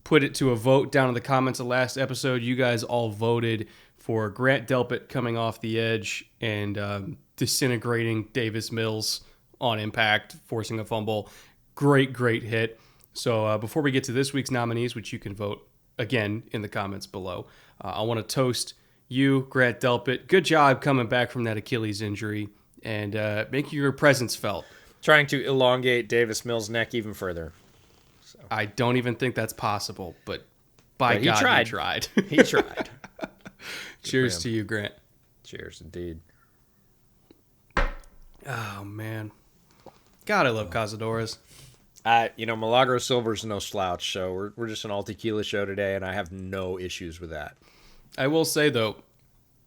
put it to a vote down in the comments of last episode. You guys all voted for Grant Delpit coming off the edge and disintegrating Davis Mills on impact, forcing a fumble. Great hit. So before we get to this week's nominees, which you can vote again in the comments below, I want to toast you, Grant Delpit. Good job coming back from that Achilles injury and making your presence felt. Trying to elongate Davis Mills' neck even further. So. I don't even think that's possible, but God, he tried. He tried. Cheers to you, Grant. Cheers, indeed. Oh, man. God, I love Cazadores. Milagro Silver's no slouch, so we're just an all tequila show today, and I have no issues with that. I will say, though,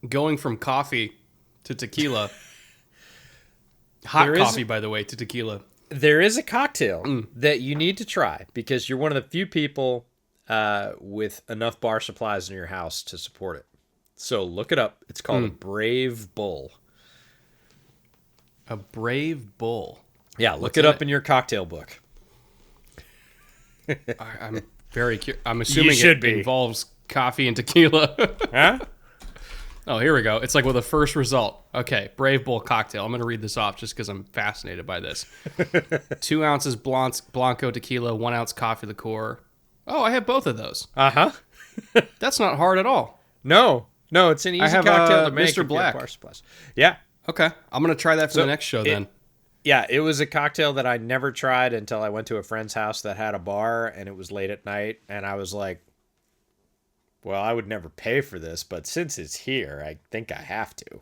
going from coffee to tequila, hot coffee, by the way, to tequila. There is a cocktail that you need to try because you're one of the few people with enough bar supplies in your house to support it. So look it up. It's called a Brave Bull. A Brave Bull. Yeah, look it up in your cocktail book. I'm very curious. I'm assuming it involves coffee and tequila. Huh? Oh, here we go. It's like with the first result. Okay, Brave Bull cocktail. I'm going to read this off just because I'm fascinated by this. 2 ounces Blanco tequila, 1 ounce coffee liqueur. Oh, I have both of those. Uh-huh. That's not hard at all. No, it's an easy cocktail to make. Mr. Black. Yeah. Okay, I'm going to try that for the next show then. Yeah, it was a cocktail that I never tried until I went to a friend's house that had a bar, and it was late at night, and I was like, well, I would never pay for this, but since it's here, I think I have to.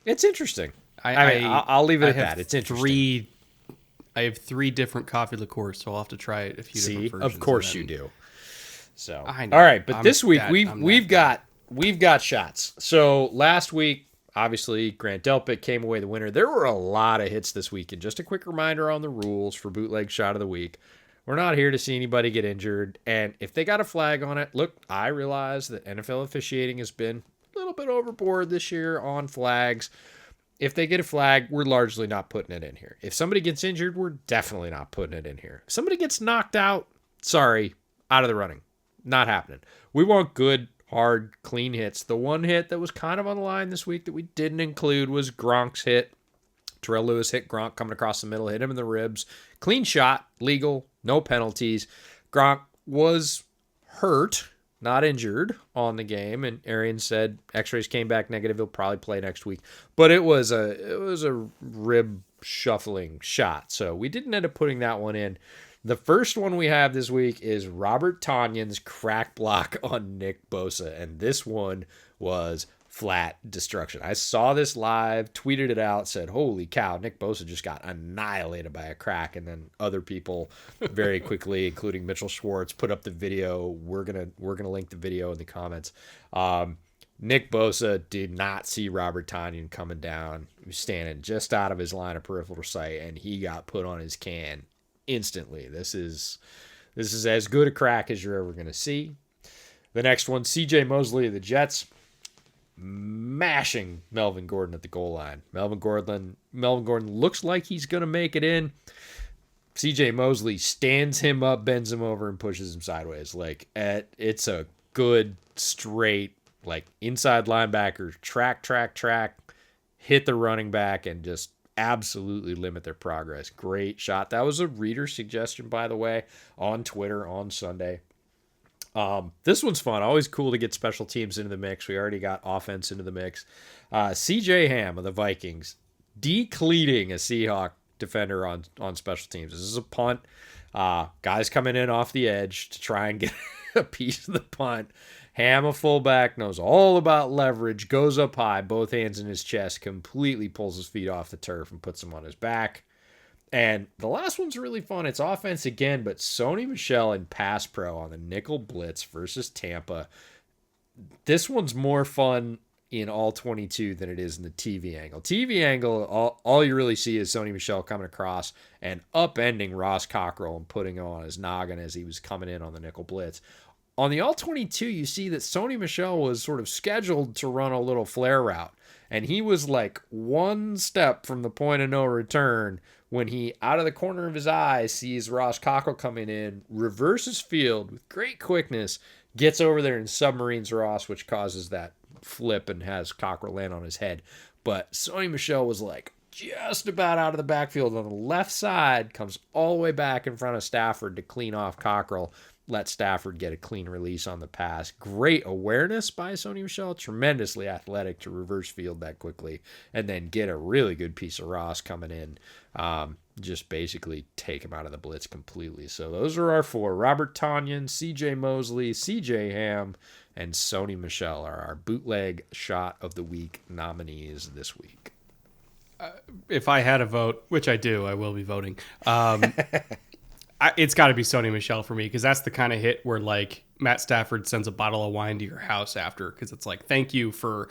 It's interesting. I'll leave it at that. It's interesting. I have 3 different coffee liqueurs, so I'll have to try it a few different versions. Of course you do. So, I know. All right, but this week we've got shots. So last week, obviously, Grant Delpit came away the winner. There were a lot of hits this week, and just a quick reminder on the rules for Bootleg Shot of the Week. We're not here to see anybody get injured, and if they got a flag on it, look, I realize that NFL officiating has been a little bit overboard this year on flags. If they get a flag, we're largely not putting it in here. If somebody gets injured, we're definitely not putting it in here. If somebody gets knocked out, sorry, out of the running. Not happening. We want good, hard, clean hits. The one hit that was kind of on the line this week that we didn't include was Gronk's hit. Terrell Lewis hit Gronk coming across the middle, hit him in the ribs. Clean shot, legal, no penalties. Gronk was hurt, not injured on the game, and Arians said x-rays came back negative. He'll probably play next week. But it was a rib shuffling shot, so we didn't end up putting that one in. The first one we have this week is Robert Tonyan's crack block on Nick Bosa, and this one was flat destruction. I saw this live, tweeted it out, said, holy cow, Nick Bosa just got annihilated by a crack, and then other people very quickly, including Mitchell Schwartz, put up the video. We're gonna link the video in the comments. Nick Bosa did not see Robert Tonyan coming down. He was standing just out of his line of peripheral sight, and he got put on his can instantly. This is as good a crack as you're ever going to see. The next one, C.J. Mosley of the Jets, mashing Melvin Gordon at the goal line. Melvin Gordon looks like he's going to make it in. C.J. Mosley stands him up, bends him over, and pushes him sideways. It's a good, straight, inside linebacker, track, hit the running back, and just absolutely limit their progress. Great shot. That was a reader suggestion, by the way, on Twitter on Sunday. This one's fun. Always cool to get special teams into the mix. We already got offense into the mix. CJ Ham of the Vikings decleating a Seahawk defender on special teams. This is a punt. Guys coming in off the edge to try and get a piece of the punt. Ham, a fullback, knows all about leverage, goes up high, both hands in his chest, completely pulls his feet off the turf and puts him on his back. And the last one's really fun. It's offense again, but Sony Michel in pass pro on the nickel blitz versus Tampa. This one's more fun in all 22 than it is in the TV angle. TV angle, all you really see is Sony Michel coming across and upending Ross Cockrell and putting him on his noggin as he was coming in on the nickel blitz. On the all-22, you see that Sony Michel was sort of scheduled to run a little flare route, and he was like one step from the point of no return when he, out of the corner of his eye, sees Ross Cockrell coming in, reverses field with great quickness, gets over there and submarines Ross, which causes that flip and has Cockrell land on his head. But Sony Michel was like just about out of the backfield on the left side, comes all the way back in front of Stafford to clean off Cockrell, let Stafford get a clean release on the pass. Great awareness by Sony Michel, tremendously athletic to reverse field that quickly, and then get a really good piece of Ross coming in. Just basically take him out of the blitz completely. So those are our four. Robert Tonyan, C.J. Mosley, C.J. Ham, and Sony Michel are our bootleg shot of the week nominees this week. If I had a vote, which I do, I will be voting. It's got to be Sony Michel for me, because that's the kind of hit where like Matt Stafford sends a bottle of wine to your house after, because it's like, thank you for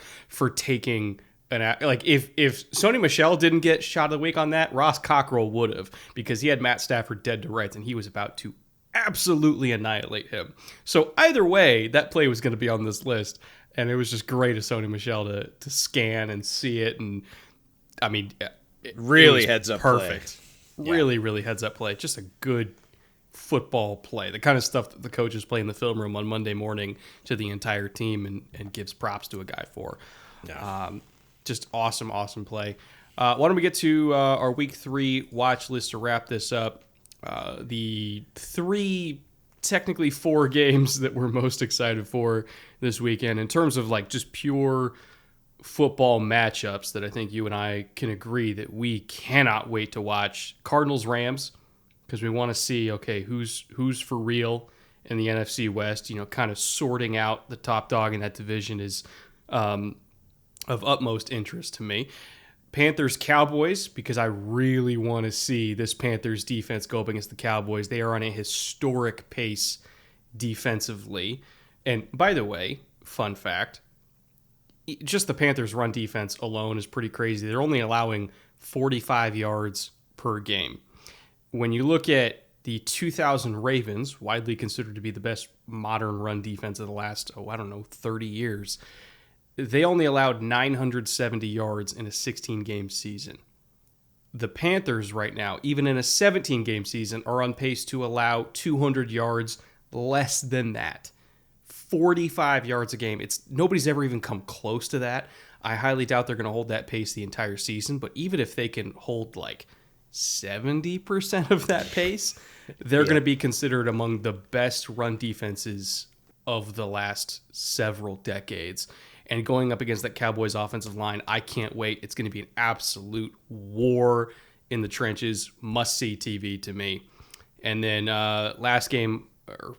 taking an, like if Sony Michel didn't get shot of the week on that, Ross Cockrell would have, because he had Matt Stafford dead to rights and he was about to absolutely annihilate him. So either way, that play was going to be on this list, and it was just great of Sony Michel to scan and see it, and I mean, it really heads up perfect. Play. Really heads up play. Just a good football play. The kind of stuff that the coaches play in the film room on Monday morning to the entire team and gives props to a guy for. Yeah. Just awesome play. Why don't we get to our week 3 watch list to wrap this up? The 3, technically 4 games that we're most excited for this weekend in terms of like just pure football matchups that I think you and I can agree that we cannot wait to watch. Cardinals-Rams, because we want to see, okay, who's for real in the NFC West. You know, kind of sorting out the top dog in that division is of utmost interest to me. Panthers-Cowboys, because I really want to see this Panthers defense go up against the Cowboys. They are on a historic pace defensively. And by the way, fun fact, just the Panthers' run defense alone is pretty crazy. They're only allowing 45 yards per game. When you look at the 2000 Ravens, widely considered to be the best modern run defense of the last, 30 years, they only allowed 970 yards in a 16-game season. The Panthers right now, even in a 17-game season, are on pace to allow 200 yards less than that. 45 yards a game. Nobody's ever even come close to that. I highly doubt they're going to hold that pace the entire season, but even if they can hold like 70% of that pace, they're going to be considered among the best run defenses of the last several decades. And going up against that Cowboys offensive line, I can't wait. It's going to be an absolute war in the trenches. Must-see TV to me. And then last game, or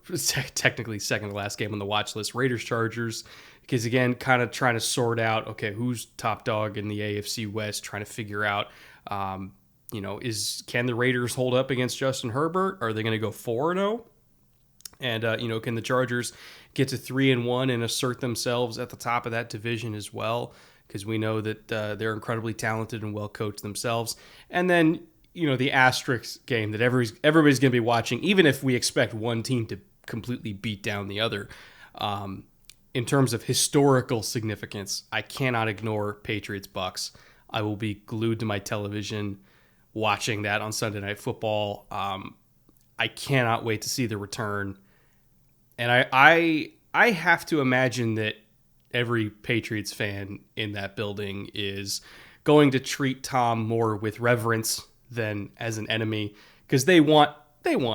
technically second to last game on the watch list, Raiders-Chargers, because again, kind of trying to sort out, okay, who's top dog in the AFC West, trying to figure out, can the Raiders hold up against Justin Herbert? Are they going to go 4-0? And, can the Chargers get to 3-1 and assert themselves at the top of that division as well? Because we know that they're incredibly talented and well-coached themselves. And then, the asterisk game that everybody's going to be watching, even if we expect one team to completely beat down the other. In terms of historical significance, I cannot ignore Patriots-Bucks. I will be glued to my television watching that on Sunday Night Football. I cannot wait to see the return. And I have to imagine that every Patriots fan in that building is going to treat Tom more with reverence than as an enemy, because they want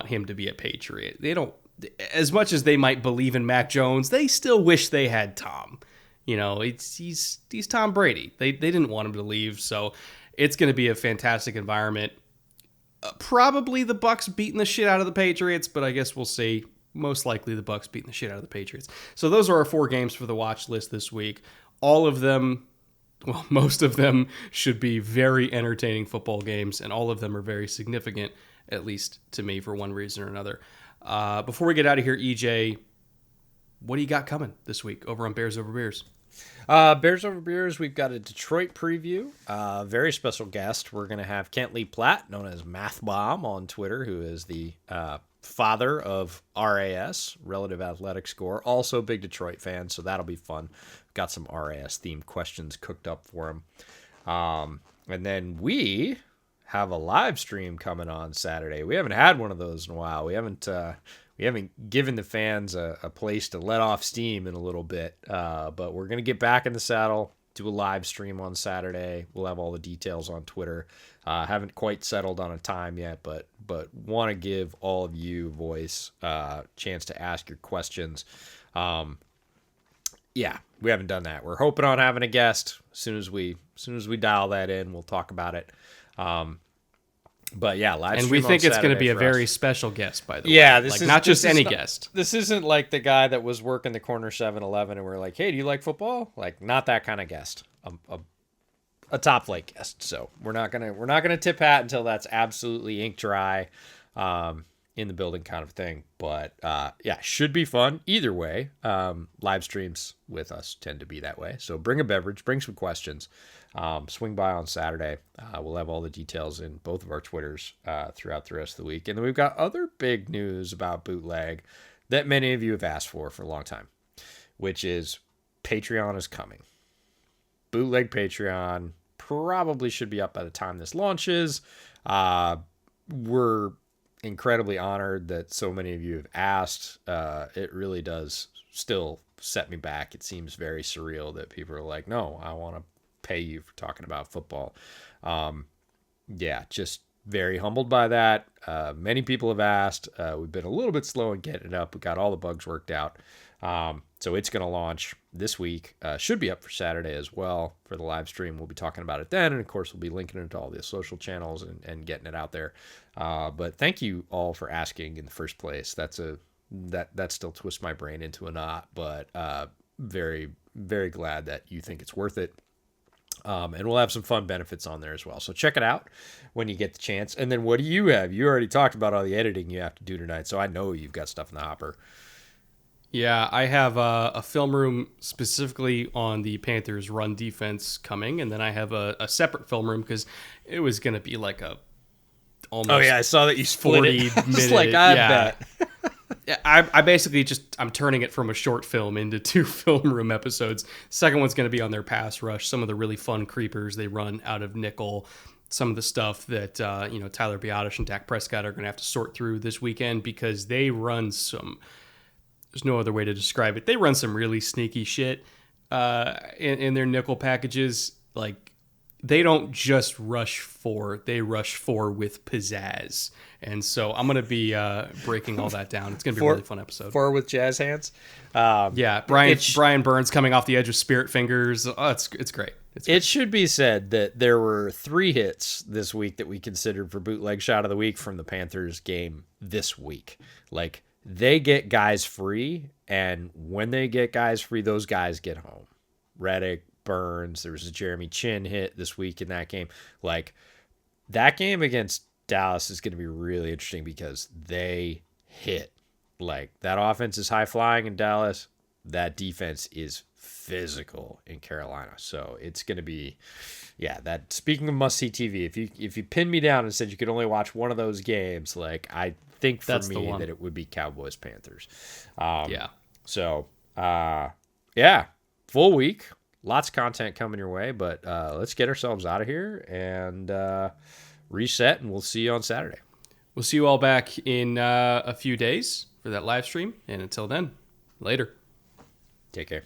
him to be a Patriot. They don't, as much as they might believe in Mac Jones, they still wish they had Tom. He's Tom Brady. They didn't want him to leave, so it's going to be a fantastic environment. Probably the Bucks beating the shit out of the Patriots, but I guess we'll see. Most likely the Bucks beating the shit out of the Patriots. So those are our 4 games for the watch list this week. All of them, well, most of them should be very entertaining football games, and all of them are very significant, at least to me, for one reason or another. Before we get out of here, EJ, what do you got coming this week over on Bears Over Beers? Bears Over Beers, we've got a Detroit preview. Very special guest. We're going to have Kent Lee Platt, known as Math Bomb on Twitter, who is the father of RAS, Relative Athletic Score. Also a big Detroit fan, so that'll be fun. Got some RAS-themed questions cooked up for him. And then we have a live stream coming on Saturday. We haven't had one of those in a while. We haven't given the fans a place to let off steam in a little bit. But we're gonna get back in the saddle, do a live stream on Saturday. We'll have all the details on Twitter. Haven't quite settled on a time yet, but want to give all of you voice, chance to ask your questions. Yeah, we haven't done that. We're hoping on having a guest. As soon as we dial that in, we'll talk about it. But yeah, live stream. And we think on it's going to be a Saturday for very us. special guest, by the way. Yeah, this is not just any not, guest. This isn't like the guy that was working the corner 7-Eleven and we're like, hey, do you like football? Like, not that kind of guest. A top flight guest. So we're not gonna tip hat until that's absolutely ink dry, in the building kind of thing. But yeah, should be fun either way. Live streams with us tend to be that way. So bring a beverage, bring some questions. Swing by on Saturday. We'll have all the details in both of our Twitters throughout the rest of the week. And then we've got other big news about Bootleg that many of you have asked for a long time, which is Patreon is coming. Bootleg Patreon probably should be up by the time this launches. We're incredibly honored that so many of you have asked. It really does still set me back. It seems very surreal that people are like, no, I want to pay you for talking about football. Yeah, just very humbled by that. Many people have asked. We've been a little bit slow in getting it up. We got all the bugs worked out. So it's going to launch this week. Should be up for Saturday as well for the live stream. We'll be talking about it then. And of course, we'll be linking it to all the social channels and getting it out there. But thank you all for asking in the first place. That still twists my brain into a knot, but very, very glad that you think it's worth it. And we'll have some fun benefits on there as well. So check it out when you get the chance. And then what do you have? You already talked about all the editing you have to do tonight. So I know you've got stuff in the hopper. Yeah, I have a film room specifically on the Panthers' run defense coming, and then I have a separate film room because it was going to be like a almost. Oh yeah, I saw that you split 40 it. minute. Like I bet. Yeah, I basically I'm turning it from a short film into 2 film room episodes. Second one's going to be on their pass rush, some of the really fun creepers they run out of nickel, some of the stuff that Tyler Biadasz and Dak Prescott are going to have to sort through this weekend because they run some. There's no other way to describe it. They run some really sneaky shit in their nickel packages. Like, they don't just rush 4. They rush 4 with pizzazz. And so I'm going to be breaking all that down. It's going to be a really fun episode. 4 with jazz hands. Yeah, Brian Burns coming off the edge of spirit fingers. Oh, it's great. It should be said that there were 3 hits this week that we considered for Bootleg Shot of the Week from the Panthers game this week. Like, they get guys free, and when they get guys free, those guys get home. Reddick, Burns, there was a Jeremy Chin hit this week in that game. Like, that game against Dallas is going to be really interesting because they hit. Like, that offense is high-flying in Dallas. That defense is physical in Carolina. So it's going to be, yeah, that, speaking of must-see TV, if you pinned me down and said you could only watch one of those games, like, I think for me that it would be Cowboys Panthers. Yeah. So, yeah, full week. Lots of content coming your way, but let's get ourselves out of here and reset, and we'll see you on Saturday. We'll see you all back in a few days for that live stream. And until then, later. Take care.